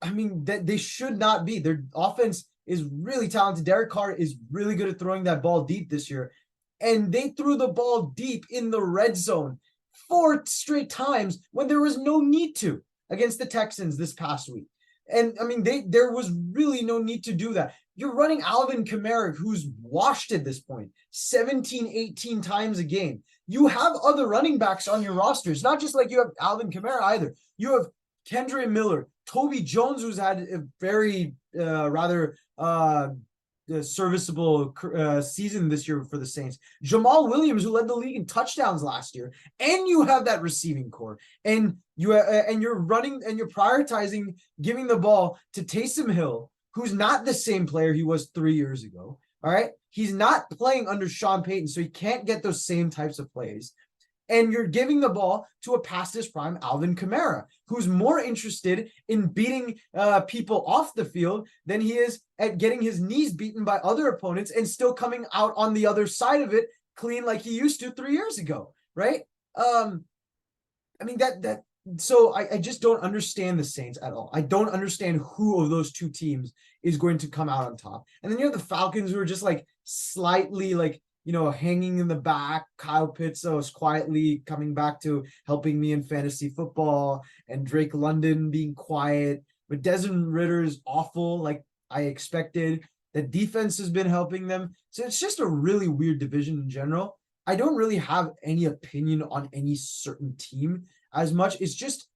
I mean, that they should not be. Their offense is really talented. Derek Carr is really good at throwing that ball deep this year. And they threw the ball deep in the red zone 4 straight times when there was no need to against the Texans this past week. And I mean, there was really no need to do that. You're running Alvin Kamara, who's washed at this point 17, 18 times a game. You have other running backs on your roster. It's not just like you have Alvin Kamara either. You have Kendre Miller, Toby Jones, who's had a very rather serviceable season this year for the Saints. Jamal Williams, who led the league in touchdowns last year, and you have that receiving core, and you're running and you're prioritizing giving the ball to Taysom Hill, who's not the same player he was 3 years ago. All right, he's not playing under Sean Payton, so he can't get those same types of plays. And you're giving the ball to a past his prime Alvin Kamara, who's more interested in beating people off the field than he is at getting his knees beaten by other opponents and still coming out on the other side of it clean like he used to 3 years ago, right? I mean so I just don't understand the Saints at all. I don't understand who of those two teams is going to come out on top. And then you have the Falcons, who are just like slightly like, hanging in the back. Kyle Pitts is quietly coming back to helping me in fantasy football, and Drake London being quiet. But Desmond Ritter is awful, like I expected. The defense has been helping them. So it's just a really weird division in general. I don't really have any opinion on any certain team as much. It's just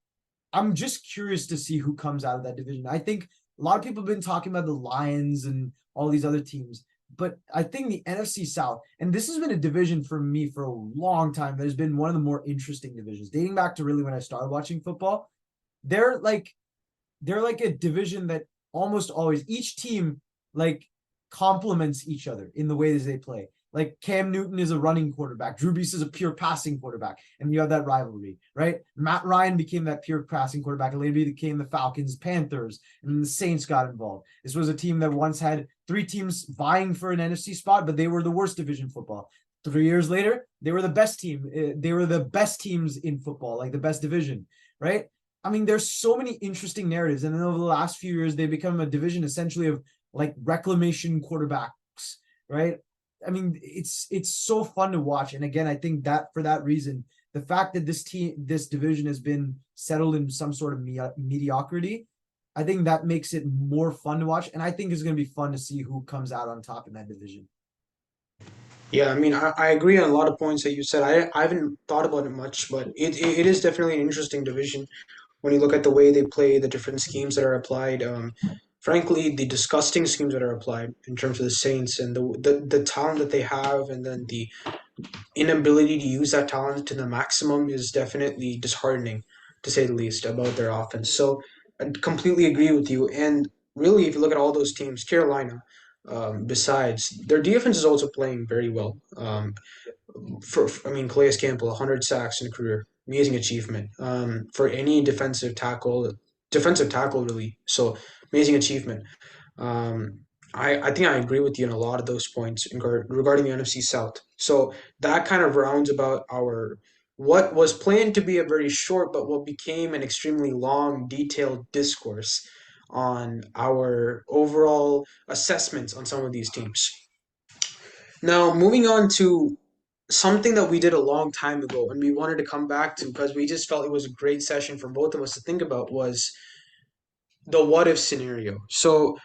I'm just curious to see who comes out of that division. I think a lot of people have been talking about the Lions and all these other teams, but I think the NFC South, and this has been a division for me for a long time, that has been one of the more interesting divisions, dating back to really when I started watching football. They're like they're like a division that almost always each team like complements each other in the ways they play. Like Cam Newton is a running quarterback, Drew Brees is a pure passing quarterback, and you have that rivalry, right? Matt Ryan became that pure passing quarterback, and later became the Falcons, Panthers, and the Saints got involved. This was a team that once had three teams vying for an NFC spot, but they were the worst division football. 3 years later, they were the best team. They were the best teams in football, like the best division, right? I mean, there's so many interesting narratives, and then over the last few years, they become a division essentially of like reclamation quarterbacks, right? I mean, it's so fun to watch, and again, I think that for that reason, the fact that this division has been settled in some sort of mediocrity, I think that makes it more fun to watch, and I think it's going to be fun to see who comes out on top in that division. Yeah, I mean, I agree on a lot of points that you said. I haven't thought about it much, but it is definitely an interesting division when you look at the way they play, the different schemes that are applied. Frankly, the disgusting schemes that are applied in terms of the Saints and the talent that they have, and then the inability to use that talent to the maximum is definitely disheartening, to say the least, about their offense. So I completely agree with you. And really, if you look at all those teams, Carolina, besides, their defense is also playing very well. I mean, Calais Campbell, 100 sacks in a career, amazing achievement. For any defensive tackle really. So amazing achievement. Um, I think I agree with you on a lot of those points regarding the NFC South. So that kind of rounds about our what was planned to be a very short but what became an extremely long, detailed discourse on our overall assessments on some of these teams. Now, moving on to something that we did a long time ago and we wanted to come back to because we just felt it was a great session for both of us to think about was the what if scenario. So,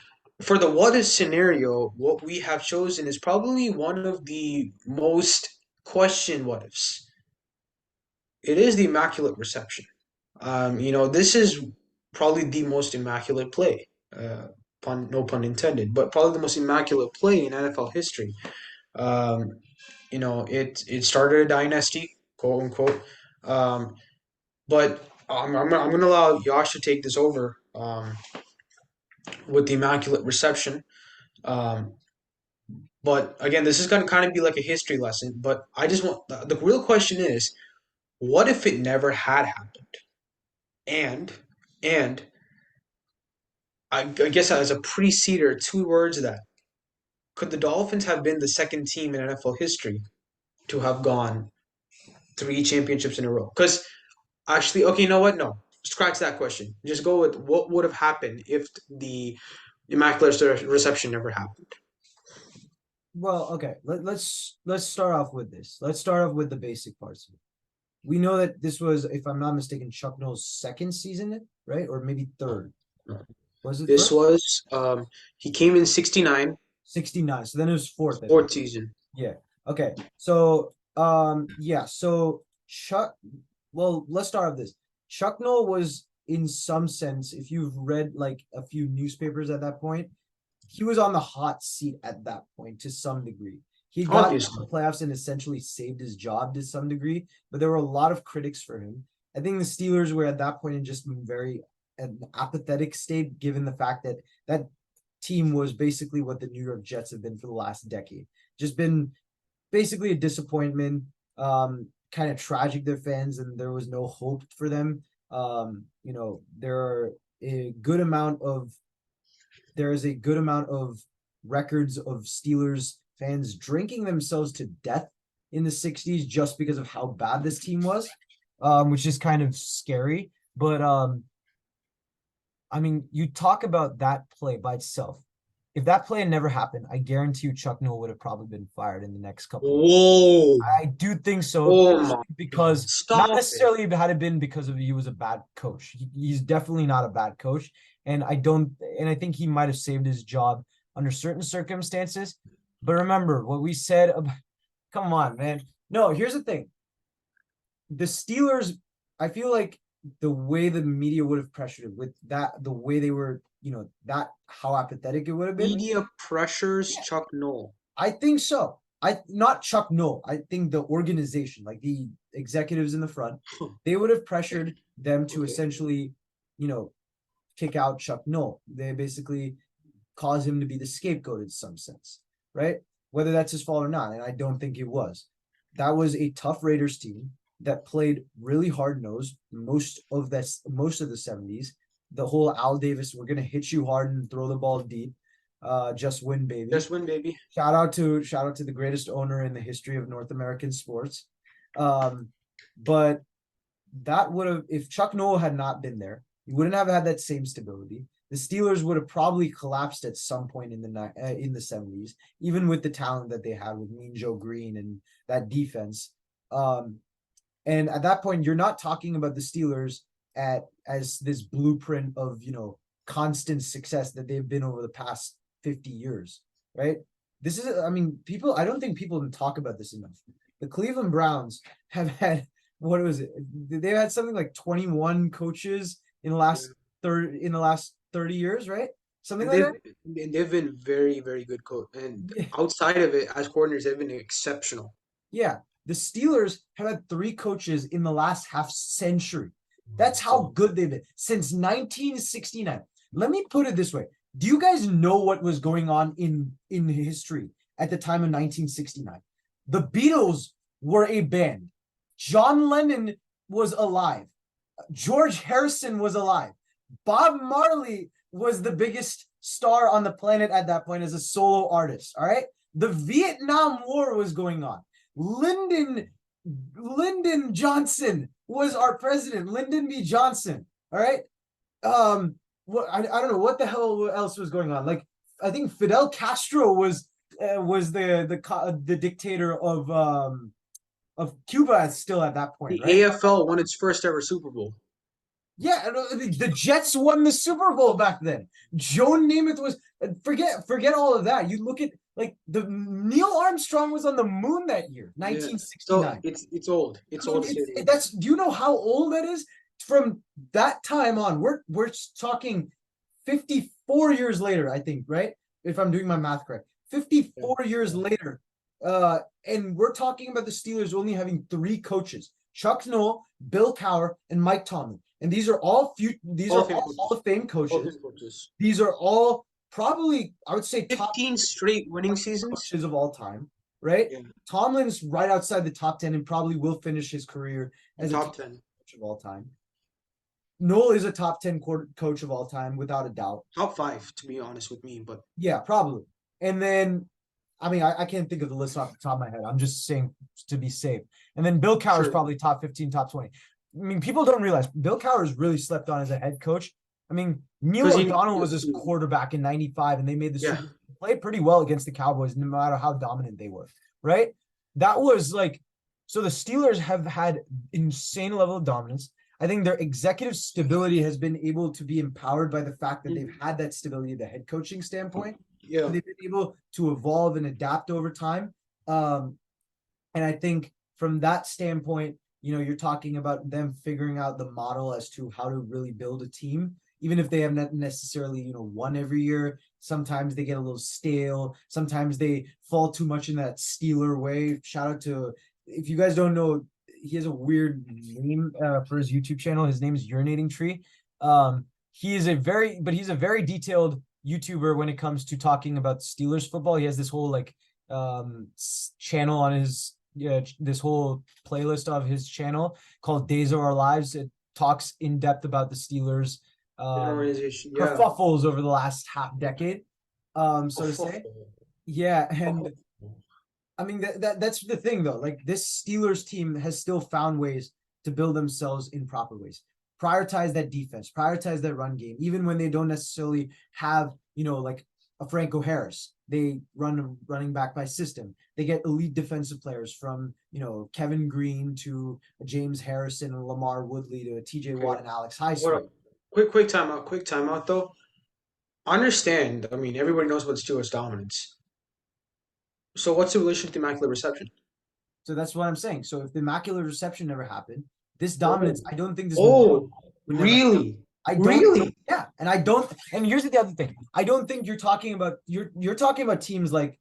for the what if scenario, what we have chosen is probably one of the most questioned what ifs. It is the Immaculate Reception. This is probably the most immaculate play. No pun intended, but probably the most immaculate play in NFL history. Um, it started a dynasty, quote unquote. Um, but I'm going to allow Josh to take this over with the Immaculate Reception. Um, but again, this is going to kind of be like a history lesson. But I just want the real question is, what if it never had happened? And and I guess as a preceder, two words that could the Dolphins have been the second team in NFL history to have gone three championships in a row? Because actually, okay, you know what? No, scratch that question. Just go with what would have happened if the Immaculate Reception never happened. Well, okay, let's start off with this. Let's start off with the basic parts of it. We know that this was, if I'm not mistaken, Chuck Noll's second season, right? Or maybe third. Was it This first? was he came in '69, 69. So then it was fourth, I think. fourth season. Yeah. Okay. So yeah, so Chuck, well, let's start with this. Chuck Noll was in some sense, if you've read like a few newspapers at that point, he was on the hot seat at that point to some degree. He got to the Obviously, playoffs and essentially saved his job to some degree, but there were a lot of critics for him. I think the Steelers were at that point in just very an apathetic state, given the fact that that team was basically what the New York Jets have been for the last decade. Just been basically a disappointment, kind of tragic to fans, and there was no hope for them. There are a good amount of there is a good amount of records of Steelers fans drinking themselves to death in the 60s just because of how bad this team was, which is kind of scary. But I mean, you talk about that play by itself. If that play had never happened, I guarantee you Chuck Noll would have probably been fired in the next couple of years. whoa, I do think so, oh my especially God, because not stop it! necessarily had it been because of he was a bad coach. He's definitely not a bad coach, and I think he might have saved his job under certain circumstances. But remember what we said about, come on, man. No, here's the thing. The Steelers, I feel like the way the media would have pressured it with that, the way they were, that how apathetic it would have been. Media pressures Yeah, Chuck Noll. I think so. I not Chuck No. I think the organization, like the executives in the front, they would have pressured them to Okay. essentially, you know, kick out Chuck No. They basically cause him to be the scapegoat in some sense, right? Whether that's his fault or not, and I don't think it was. That was a tough Raiders team that played really hard nosed most of the 70s. The whole Al Davis, we're gonna hit you hard and throw the ball deep. Just win, baby. Just win, baby. Shout out to the greatest owner in the history of North American sports. Um, but that would have, if Chuck Noll had not been there, you wouldn't have had that same stability. The Steelers would have probably collapsed at some point in the 70s, even with the talent that they had with Mean Joe Green and that defense. Um, and at that point, you're not talking about the Steelers as this blueprint of constant success that they've been over the past 50 years, right? This is, I mean, people. I don't think people talk about this enough. The Cleveland Browns have had what was it? They've had something like 21 coaches Yeah. in the last 30 years, right? Something And like they've that. and they've been very, very good coach. And Yeah. outside of it, as coordinators, they've been exceptional. Yeah, the Steelers have had three coaches in the last half century. That's how good they've been since 1969. Let me put it this way. Do you guys know what was going on in history at the time of 1969? The Beatles were a band. John Lennon was alive. George Harrison was alive. Bob Marley was the biggest star on the planet at that point as a solo artist. All right. The Vietnam War was going on. Lyndon Lyndon Johnson was our president. Lyndon B. Johnson. All right. What I don't know what the hell else was going on. Like I think Fidel Castro was the dictator of Cuba still at that point, The right? AFL won its first ever Super Bowl. Yeah, the Jets won the Super Bowl back then. Joe Namath was forget all of that. You look at like the Neil Armstrong was on the moon that year, Yeah. So 1969. it's old. It's I mean, old to say the least. that's do you know how old that is? From that time on, we're talking 54 years later, I think, right? If I'm doing my math correct. Yeah. 54 years later. And we're talking about the Steelers only having three coaches: Chuck Noll, Bill Cowher, and Mike Tomlin. And these Hall are of Fame all Hall coaches. of Fame Hall of coaches. Fame coaches. These are all probably, I would say, top 15 straight winning seasons. coaches of all time, right? Yeah. Tomlin's right outside the top 10 and probably will finish his career as a Top top 10. coach of all time. Noel is a top 10 coach of all time, without a doubt. Top 5, to be honest with me. But Yeah, probably. And then, I mean, I can't think of the list off the top of my head. I'm just saying to be safe. And then Bill Cowher is sure. probably top 15, top 20. I mean, people don't realize Bill Cowher is really slept on as a head coach. I mean, Neil 'Cause O'Donnell was his quarterback in 95, and they made the yeah. Super Bowl. Played pretty well against the Cowboys, no matter how dominant they were, right? That was like, so the Steelers have had insane level of dominance. I think their executive stability has been able to be empowered by the fact that they've had that stability at the head coaching standpoint. Yeah. They've been able to evolve and adapt over time. And I think from that standpoint, you're talking about them figuring out the model as to how to really build a team, even if they have not necessarily, won every year. Sometimes they get a little stale. Sometimes they fall too much in that Steeler way. Shout out to, if you guys don't know, he has a weird name for his YouTube channel. His name is Urinating Tree. He's a very detailed YouTuber when it comes to talking about Steelers football. He has this whole channel on his this whole playlist of his channel called Days of Our Lives. It talks in depth about the Steelers Organization. Yeah. kerfuffles over the last half decade, so to say. Yeah, and I mean that's the thing though. Like this Steelers team has still found ways to build themselves in proper ways. Prioritize that defense, prioritize that run game, even when they don't necessarily have, like a Franco Harris. They run running back by system. They get elite defensive players from, Kevin Green to James Harrison and Lamar Woodley to TJ Watt and Alex Highsmith. Quick timeout. Quick timeout though. Understand. I mean, everybody knows about Steelers dominance. So what's the relation to the Immaculate Reception? So that's what I'm saying. So if the Immaculate Reception never happened, This Oh, dominance, I don't think this momentum oh, would never. really? I don't. Really? Yeah, and I don't. And here's the other thing. I don't think you're talking about teams like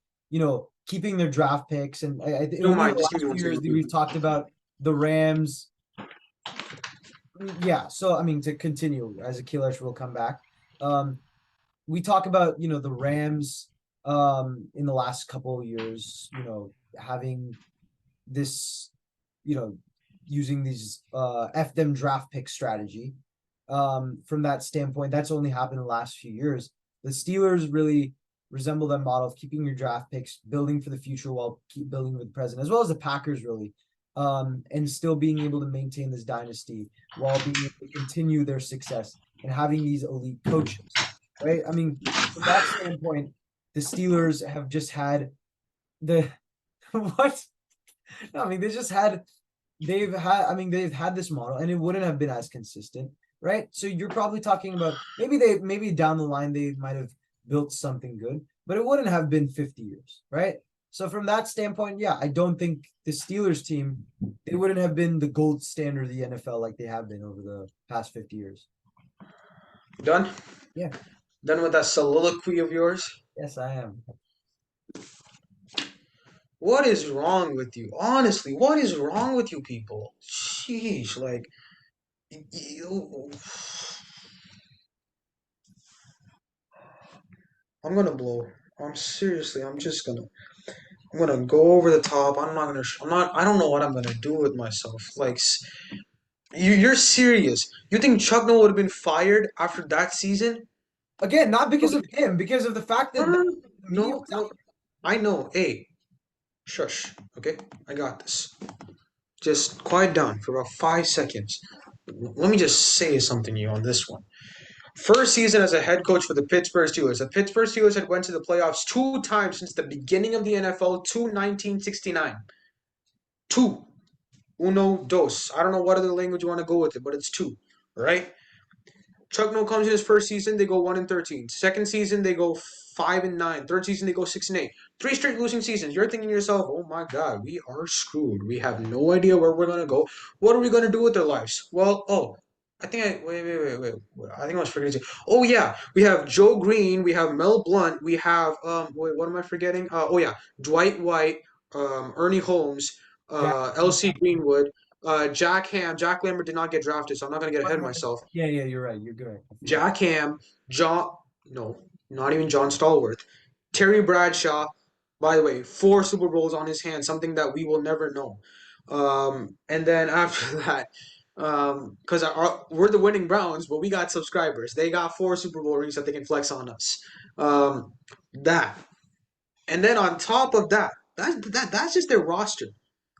keeping their draft picks, and Don't only in mind. the Just give last me few one years second. that we've talked about the Rams. Yeah, so I mean to continue as a killer will come back. Um, we talk about the Rams in the last couple of years, having this, you know, using these F them draft pick strategy. From that standpoint, that's only happened in the last few years. The Steelers really resemble that model of keeping your draft picks, building for the future while keep building with the present, as well as the Packers really. And still being able to maintain this dynasty while being able to continue their success and having these elite coaches, right? I mean, from that standpoint, the Steelers have just had the what? No, I mean, they've had this model and it wouldn't have been as consistent, right? So you're probably talking about maybe down the line they might have built something good, but it wouldn't have been 50 years, right? So from that standpoint, yeah, I don't think the Steelers team they wouldn't have been the gold standard of the NFL like they have been over the past 50 years. Done? Yeah, Done with that soliloquy of yours? yes, I am. What is wrong with you? Honestly, what is wrong with you people? Sheesh, like, you, I'm gonna blow. I'm seriously, I'm gonna go over the top. I don't know what I'm gonna do with myself. Like, you're serious. You think Chuck Noll would have been fired after that season? Again, not because of him, because of the fact No, that no, the no, media no, was no. I know. Hey, shush. Okay, I got this. Just quiet down for about 5 seconds. Let me just say something to you on this one. First season as a head coach for the Pittsburgh Steelers. The Pittsburgh Steelers had went to the playoffs 2 times since the beginning of the NFL to 1969. Two. Uno, dos. I don't know what other language you want to go with it, but it's two. Right? Chuck Noll comes in his first season, they go 1-13. Second season, they go 5-9. Third season, they go 6-8. Three straight losing seasons. You're thinking to yourself, "Oh my God, we are screwed. We have no idea where we're gonna go. What are we gonna do with our lives?" Well, I think I wait. I think I was forgetting. Oh yeah, we have Joe Green, we have Mel Blunt, we have what am I forgetting? Oh yeah, Dwight White, Ernie Holmes, Jack. L.C. Greenwood, Jack Ham. Jack Lambert did not get drafted, so I'm not gonna get ahead of myself. Yeah, yeah, you're right. You're good. I forgot. Jack Ham, no, not even John Stallworth, Terry Bradshaw. By the way, 4 Super Bowls on his hands, something that we will never know. And then after that, because we're the winning Browns, but we got subscribers. They got 4 Super Bowl rings that they can flex on us. Um, that, and then on top of that, that's just their roster.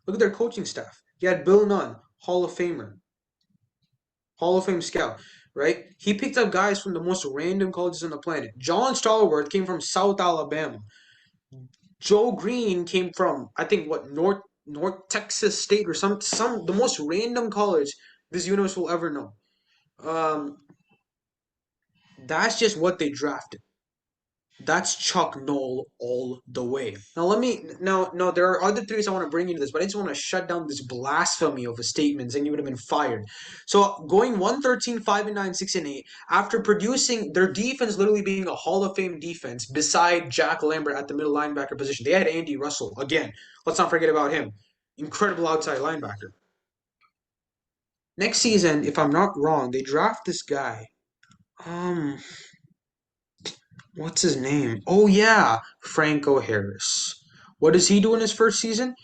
Look at their coaching staff. You had Bill Nunn, Hall of Famer. Hall of Fame scout, right? He picked up guys from the most random colleges on the planet. John Stallworth came from South Alabama. Joe Green came from I think what North Texas State or some the most random college this universe will ever know. Um, that's just what they drafted. That's Chuck Noll all the way. Now let me no, there are other theories I want to bring into this, but I just want to shut down this blasphemy of a statement saying you would have been fired. So going 113, 5-9, 6-8, after producing their defense literally being a Hall of Fame defense beside Jack Lambert at the middle linebacker position. They had Andy Russell. Again, let's not forget about him. Incredible outside linebacker. Next season, if I'm not wrong, they draft this guy. Um What's his name? Oh yeah, Franco Harris. What does he do in his first season?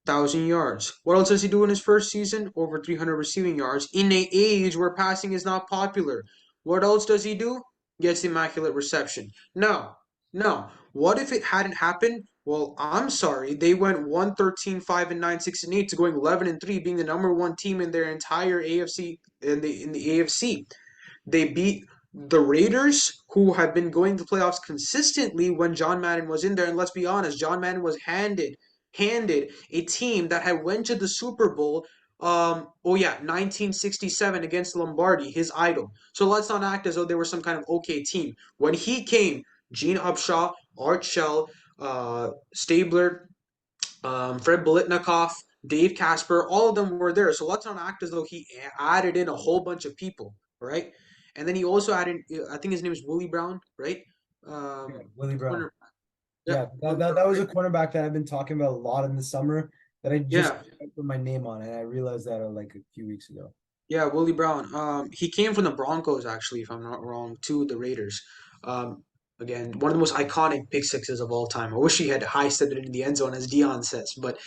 1,000 yards. What else does he do in his first season? Over 300 receiving yards in a age where passing is not popular. What else does he do? Gets the Immaculate Reception. No, no. What if it hadn't happened? Well, I'm sorry. They went 113, 5-9, 6-8 to going 11-3, being the number one team in their entire AFC in the AFC. They beat the Raiders, who have been going to playoffs consistently when John Madden was in there. And let's be honest, John Madden was handed a team that had went to the Super Bowl. 1967 against Lombardi, his idol. So let's not act as though they were some kind of okay team. When he came, Gene Upshaw, Art Shell, Stabler, Fred Bolitnikoff, Dave Casper, all of them were there. So let's not act as though he added in a whole bunch of people, right? And then he also added, I think his name is Willie Brown, right? Yeah, The Willie Brown. corner. Yeah, Yeah, that, Willie that, Brown, that was right? a cornerback that I've been talking about a lot in the summer that I just Yeah, put my name on, and I realized that like a few weeks ago. yeah, Willie Brown. He came from the Broncos, actually, if I'm not wrong, to the Raiders. Um, again, one of the most iconic pick sixes of all time. I wish he had high stepped it into the end zone, as Dion says, but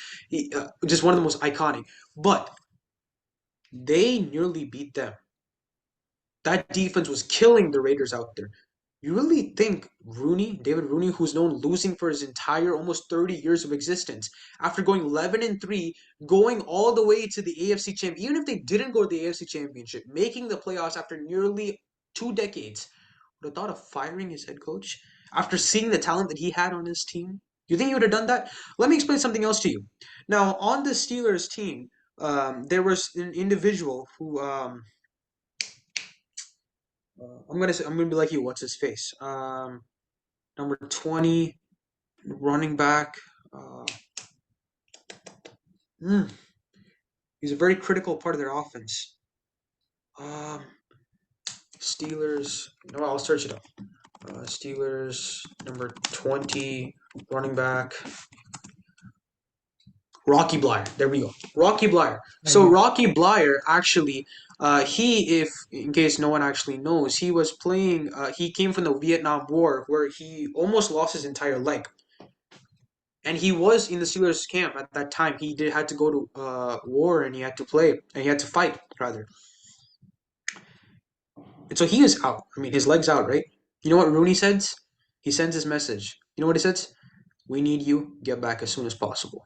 just one of the most iconic. But they nearly beat them. That defense was killing the Raiders out there. You really think David Rooney, who's known losing for his entire almost 30 years of existence, after going 11 and 3, going all the way to the AFC Championship, even if they didn't go to the AFC Championship, making the playoffs after nearly 2 decades, would have thought of firing his head coach after seeing the talent that he had on his team? You think he would have done that? Let me explain something else to you. Now, on the Steelers team, there was an individual who I'm gonna be like you. What's his face? Number 20, running back. Uh, mm, he's a very critical part of their offense. Um, Steelers. No, I'll search it up. Steelers number 20, running back. Rocky Blyer. There we go. Rocky Blyer. Yeah, So Rocky Blyer actually, if in case no one actually knows, he was playing. He came from the Vietnam War, where he almost lost his entire leg. And he was in the Steelers camp at that time. He did had to go to war, and he had to play, and he had to fight rather. And so he is out. I mean, his leg's out, right? You know what Rooney says? He sends his message. You know what he says? We need you. Get back as soon as possible.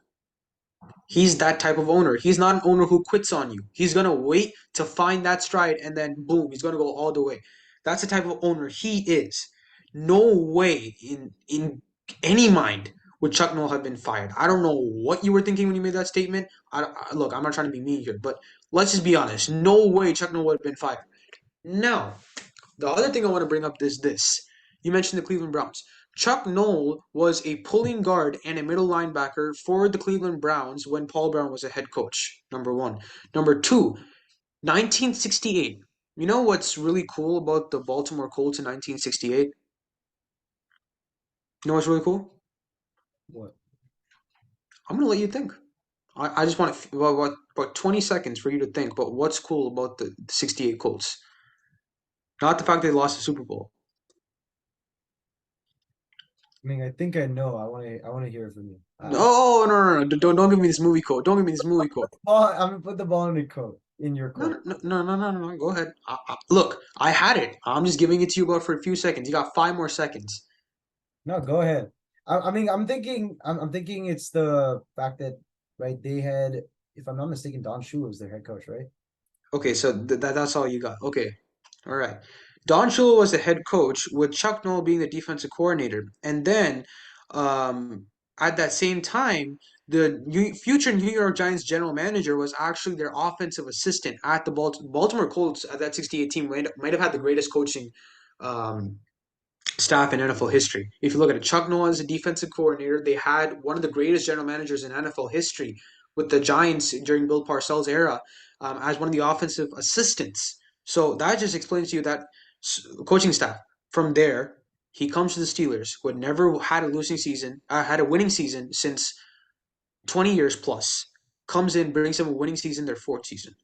He's that type of owner. He's not an owner who quits on you. He's gonna wait to find that stride, and then boom, he's gonna go all the way. That's the type of owner he is. No way in any mind would Chuck Noll have been fired. I don't know what you were thinking when you made that statement. Look, I'm not trying to be mean here, but let's just be honest. No way Chuck Noll would have been fired. Now, the other thing I want to bring up is this. You mentioned the Cleveland Browns. Chuck Noll was a pulling guard and a middle linebacker for the Cleveland Browns when Paul Brown was a head coach. Number one. Number two, 1968. You know what's really cool about the Baltimore Colts in 1968? You know what's really cool? what? I'm gonna let you think. I just want about 20 seconds for you to think about what's cool about the 68 Colts. Not the fact they lost the Super Bowl. I mean, I think I know. I want to hear it from you. Oh, no. Don't give me this movie quote. Don't give me this movie quote. I'm gonna put the ball in the coat in your No, coat. no. Go ahead. Look, I had it. I'm just giving it to you about for a few seconds. You got 5 more seconds. No, go ahead. I mean, I'm thinking it's the fact that right they had, if I'm not mistaken, Don Shula was their head coach, right? Okay, so that's all you got. Okay, all right. Don Shula was the head coach, with Chuck Noll being the defensive coordinator, and then um, at that same time, the future New York Giants general manager was actually their offensive assistant at the Baltimore Colts. At that 68 team might have had the greatest coaching um, staff in NFL history. If you look at it, Chuck Noll as a defensive coordinator, they had one of the greatest general managers in NFL history with the Giants during Bill Parcells' era as one of the offensive assistants. So that just explains to you that coaching staff. From there, he comes to the Steelers, who had never had a losing season, had a winning season since 20 years plus. Comes in, brings them a winning season, their fourth season.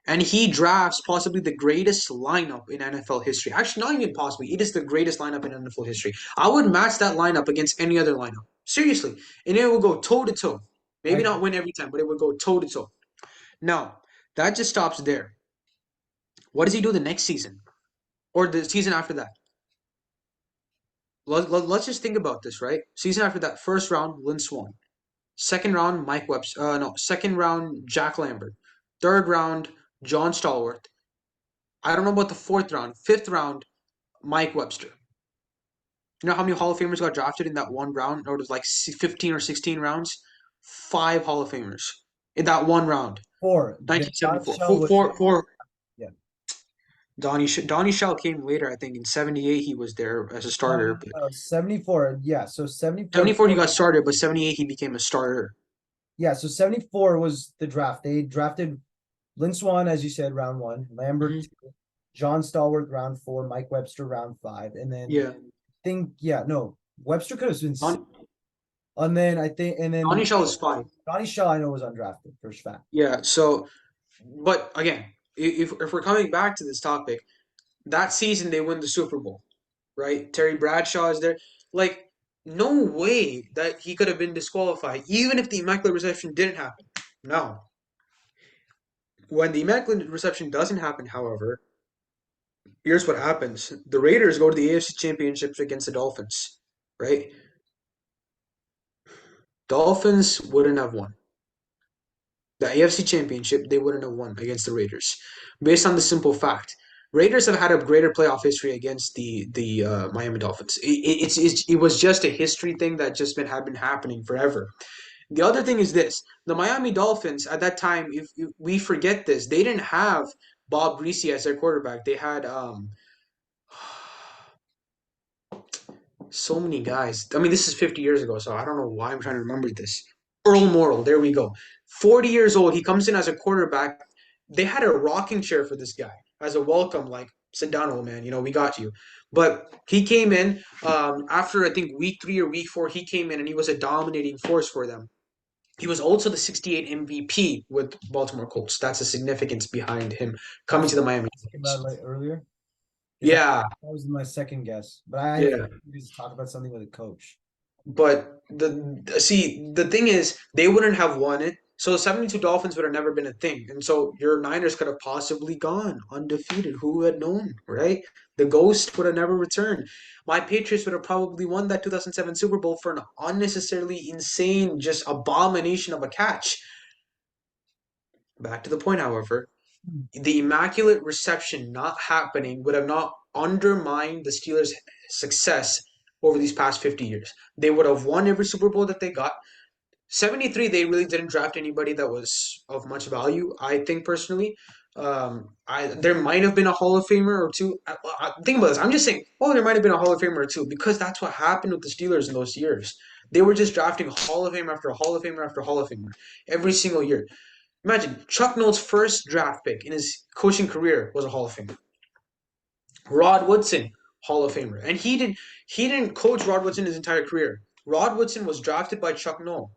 And he drafts possibly the greatest lineup in NFL history. Actually, not even possibly. It is the greatest lineup in NFL history. I would match that lineup against any other lineup. Seriously. And it would go toe to toe. Maybe I not win every time, but it would go toe to toe. Now, that just stops there. What does he do the next season? Or the season after that? Let's just think about this, right? Season after that, first round, Lynn Swan. Second round, Mike Webster. No, second round, Jack Lambert. Third round, John Stallworth. I don't know about the fourth round. Fifth round, Mike Webster. You know how many Hall of Famers got drafted in that one round? Or it was like 15 or 16 rounds? Five Hall of Famers in that one round. four. The John 1974. Shell was yeah. Donnie Shell came later, I think in 78 he was there as a No, starter. But 74. Yeah, so 74. 74 he got started, but 78 he became a starter. Yeah, so 74 was the draft. They drafted Lynn Swan, as you said, round 1, Lambert, Hmm. 2, John Stallworth, round 4, Mike Webster, round 5, and then Yeah. no, Webster could have been, Don, and then I think, and Donnie then Shell is fine. Donnie Shaw, I know was undrafted, first fact. Yeah. So, but again, if we're coming back to this topic, that season they win the Super Bowl, right? Terry Bradshaw is there. Like, no way that he could have been disqualified, even if the Immaculate Reception didn't happen. No. When the Immaculate Reception doesn't happen, however, here's what happens. The Raiders go to the AFC Championships against the Dolphins, right? Dolphins wouldn't have won. The AFC Championship, they wouldn't have won against the Raiders, based on the simple fact. Raiders have had a greater playoff history against the Miami Dolphins. It was just a history thing that just had been happening forever. The other thing is this: the Miami Dolphins at that time, if we forget this, they didn't have Bob Greasy as their quarterback. They had so many guys. I mean, this is 50 years ago, so I don't know why I'm trying to remember this. Earl Morrall, there we go. 40 years old, he comes in as a quarterback. They had a rocking chair for this guy as a welcome, like, sit down, old man, we got you. But he came in after, I think, week 3 or week 4, he came in and he was a dominating force for them. He was also the 68 MVP with Baltimore Colts. That's the significance behind him coming That's to the what I Miami was asking about Dolphins. like earlier. Is Yeah, that was my second guess, but I yeah. thought you just talk about something with a coach. But the thing is, they wouldn't have won it. So the 72 Dolphins would have never been a thing. And so your Niners could have possibly gone undefeated. Who had known, right? The ghost would have never returned. My Patriots would have probably won that 2007 Super Bowl for an unnecessarily insane, just abomination of a catch. Back to the point, however, the Immaculate Reception not happening would have not undermined the Steelers' success over these past 50 years. They would have won every Super Bowl that they got. 73, they really didn't draft anybody that was of much value, I think personally. There might have been a Hall of Famer or two. Think about this. I'm just saying, oh, there might have been a Hall of Famer or two because that's what happened with the Steelers in those years. They were just drafting Hall of Famer after Hall of Famer after Hall of Famer every single year. Imagine Chuck Noll's first draft pick in his coaching career was a Hall of Famer. Rod Woodson, Hall of Famer, and he didn't coach Rod Woodson his entire career. Rod Woodson was drafted by Chuck Noll.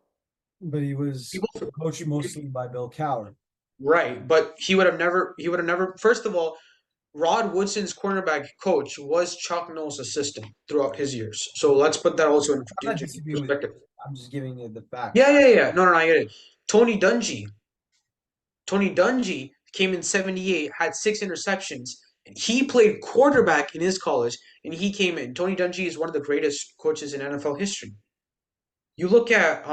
But he was People, coached mostly by Bill Cowher. right, but he would have never. First of all, Rod Woodson's cornerback coach was Chuck Noll's assistant throughout his years. So let's put that also I'm not into disagreeing with perspective. you. I'm just giving you the Yeah, facts. yeah, yeah. No, no, no, I get it. Tony Dungy. Tony Dungy came in 78, had 6 interceptions. He played quarterback in his college, and he came in. Tony Dungy is one of the greatest coaches in NFL history. You look at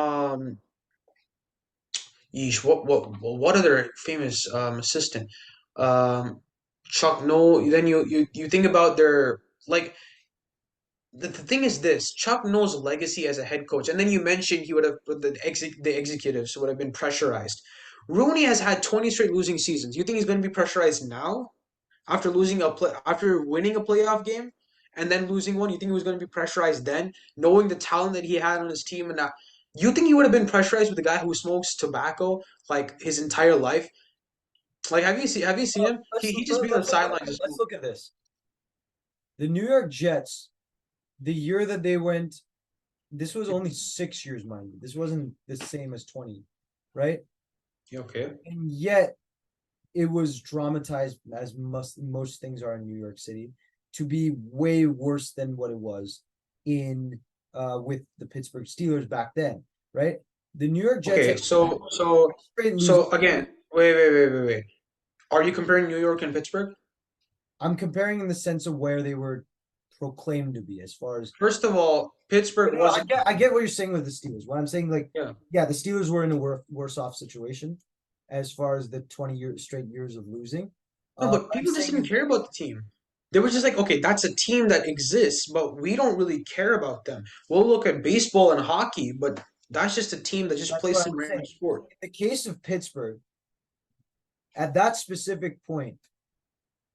yeesh, what other famous assistant? Um, Chuck Noll. Then you think about their like the thing is this: Chuck Noll's legacy as a head coach, and then you mentioned he would have the executives would have been pressurized. Rooney has had 20 straight losing seasons. You think he's going to be pressurized now after after winning a playoff game and then losing one? You think he was going to be pressurized then, knowing the talent that he had on his team and that? You think he would have been pressurized with a guy who smokes tobacco like his entire life? Like, have you seen him? He just be on the sidelines just Let's look at this. The New York Jets, the year that they went, this was only 6 years, mind you. This wasn't the same as 20, right? okay. And yet it was dramatized as most things are in New York City to be way worse than what it was in with the Pittsburgh Steelers back then, right? The New York Jets Okay, had straight losing. so again, wait. Are you comparing New York and Pittsburgh? I'm comparing in the sense of where they were proclaimed to be as far as First of all, Pittsburgh no, wasn't. I get what you're saying with the Steelers. What I'm saying, like, Yeah. yeah, the Steelers were in a worse off situation as far as the straight years of losing. No, but What I'm people just saying didn't is care about the team. They were just like, okay, that's a team that exists, but we don't really care about them. We'll look at baseball and hockey, but that's just a team that just that's plays what some I'm random saying. sport. In the case of Pittsburgh, at that specific point,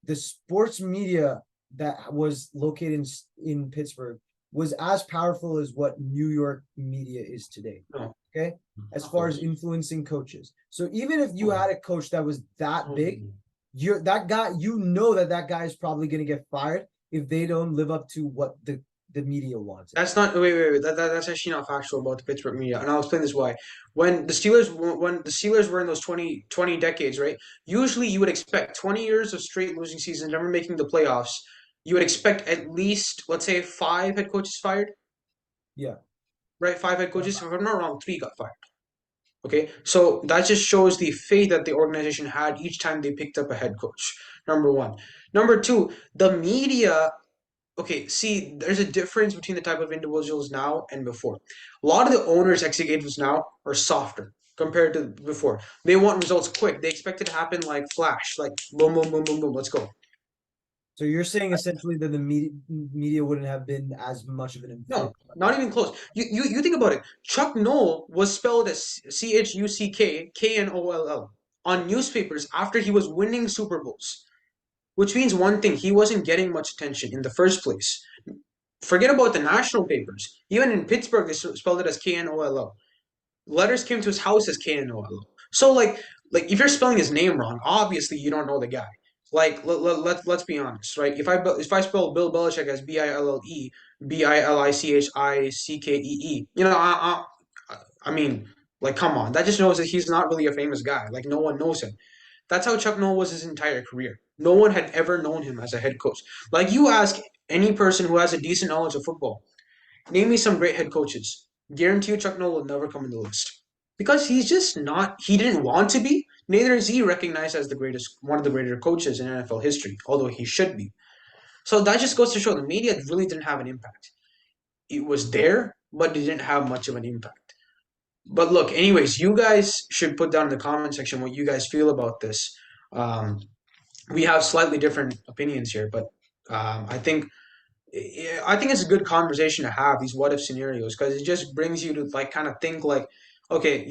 the sports media that was located in Pittsburgh was as powerful as what New York media is today. No. Okay, as far as influencing coaches. So even if you had a coach that was that big, you're that guy. You know that guy is probably going to get fired if they don't live up to what the media wants. That's not wait. That's actually not factual about the Pittsburgh media, and I'll explain this why. When the Steelers were in those 20 decades, right? Usually, you would expect 20 years of straight losing seasons, never making the playoffs. You would expect at least, let's say, five head coaches fired, Yeah. right? Five head coaches. If I'm not wrong, three got fired. Okay, so that just shows the faith that the organization had each time they picked up a head coach. Number one. Number two, the media. Okay, see, there's a difference between the type of individuals now and before. A lot of the owners, executives now are softer compared to before. They want results quick. They expect it to happen like flash, like boom, boom, boom, boom, boom. Let's go. So you're saying essentially that the media wouldn't have been as much of an influence. No, not even close. You think about it. Chuck Noll was spelled as Chuck on newspapers after he was winning Super Bowls, which means one thing: he wasn't getting much attention in the first place. Forget about the national papers. Even in Pittsburgh, they spelled it as Knol. Letters came to his house as Knol. So like if you're spelling his name wrong, obviously you don't know the guy. Like let's be honest, right? If I spell Bill Belichick as Billebilichickeee, I mean, like come on, that just knows that he's not really a famous guy. Like no one knows him. That's how Chuck Noll was his entire career. No one had ever known him as a head coach. Like you ask any person who has a decent knowledge of football, name me some great head coaches. Guarantee you Chuck Noll will never come in the list. Because he's just not he didn't want to be, neither is he recognized as the greatest one of the greater coaches in NFL history, although he should be. So that just goes to show the media really didn't have an impact. It was there, but it didn't have much of an impact. But look, anyways, you guys should put down in the comment section what you guys feel about this. Um, we have slightly different opinions here, but I think it's a good conversation to have these what if scenarios because it just brings you to like kind of think like, okay,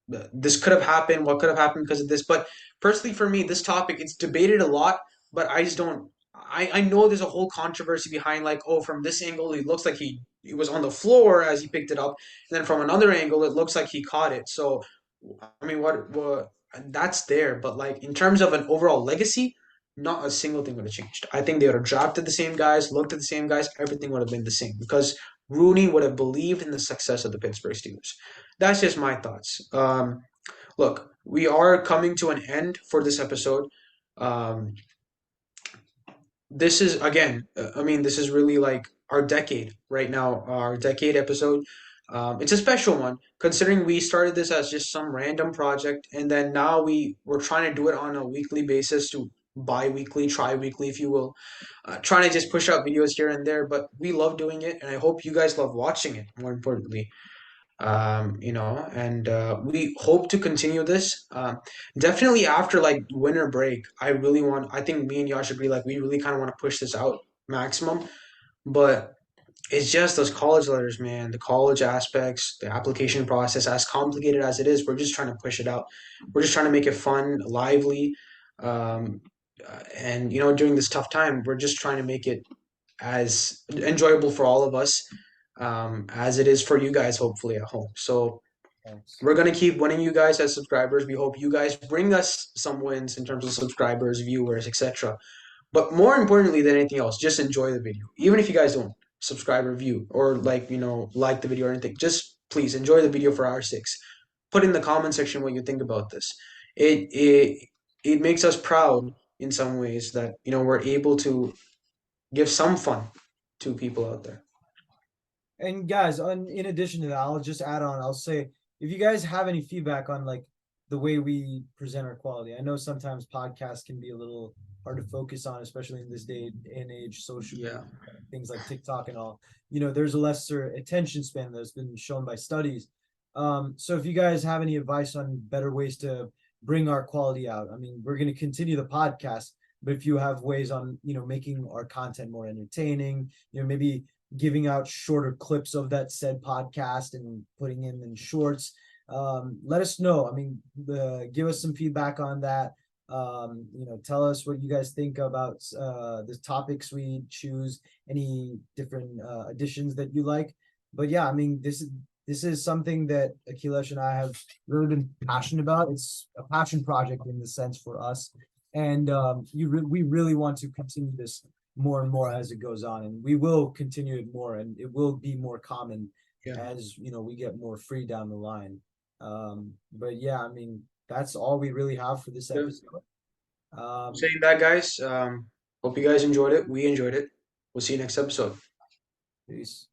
this could have happened. What could have happened because of this? But personally, for me, this topic it's debated a lot, but I just don't. I know there's a whole controversy behind like, oh, from this angle, it looks like he was on the floor as he picked it up, and then from another angle, it looks like he caught it. So, I mean, what that's there, but like in terms of an overall legacy not a single thing would have changed. I think they would have drafted the same guys, looked at the same guys, everything would have been the same because Rooney would have believed in the success of the Pittsburgh Steelers. That's just my thoughts. Look, we are coming to an end for this episode. Um, this is again, I mean, this is really like our decade right now, our decade episode. It's a special one considering we started this as just some random project, and then now we're trying to do it on a weekly basis to bi-weekly, tri-weekly, if you will, trying to just push out videos here and there. But we love doing it, and I hope you guys love watching it. More importantly, and we hope to continue this. Definitely after like winter break, I really want. I think me and Yash agree. Like we really kind of want to push this out maximum, but it's just those college letters, man. The college aspects, the application process, as complicated as it is, we're just trying to push it out. We're just trying to make it fun, lively, um, and during this tough time, we're just trying to make it as enjoyable for all of us as it is for you guys, hopefully at home. So Thanks. we're gonna keep winning you guys as subscribers. We hope you guys bring us some wins in terms of subscribers, viewers, etc. But more importantly than anything else, just enjoy the video. Even if you guys don't subscribe or view or like the video or anything, just please enjoy the video for our sakes. Put in the comment section what you think about this. It makes us proud in some ways that we're able to give some fun to people out there. And guys, in addition to that, I'll just add on. I'll say if you guys have any feedback on like the way we present our quality, I know sometimes podcasts can be a little hard to focus on, especially in this day and age, social media, things like TikTok and all. There's a lesser attention span that's been shown by studies. So if you guys have any advice on better ways to bring our quality out, I mean, we're going to continue the podcast, but if you have ways on, making our content more entertaining, maybe giving out shorter clips of that said podcast and putting in shorts, let us know. I mean, give us some feedback on that. Tell us what you guys think about the topics we choose, any different additions that you like. But yeah, I mean, this is something that Akhilesh and I have really been passionate about. It's a passion project in the sense for us, and we really want to continue this more and more as it goes on, and we will continue it more, and it will be more common Yeah. as we get more free down the line. But yeah, I mean that's all we really have for this Yeah. episode. Um, Saying that, guys, hope you guys enjoyed it. We enjoyed it. We'll see you next episode. Peace.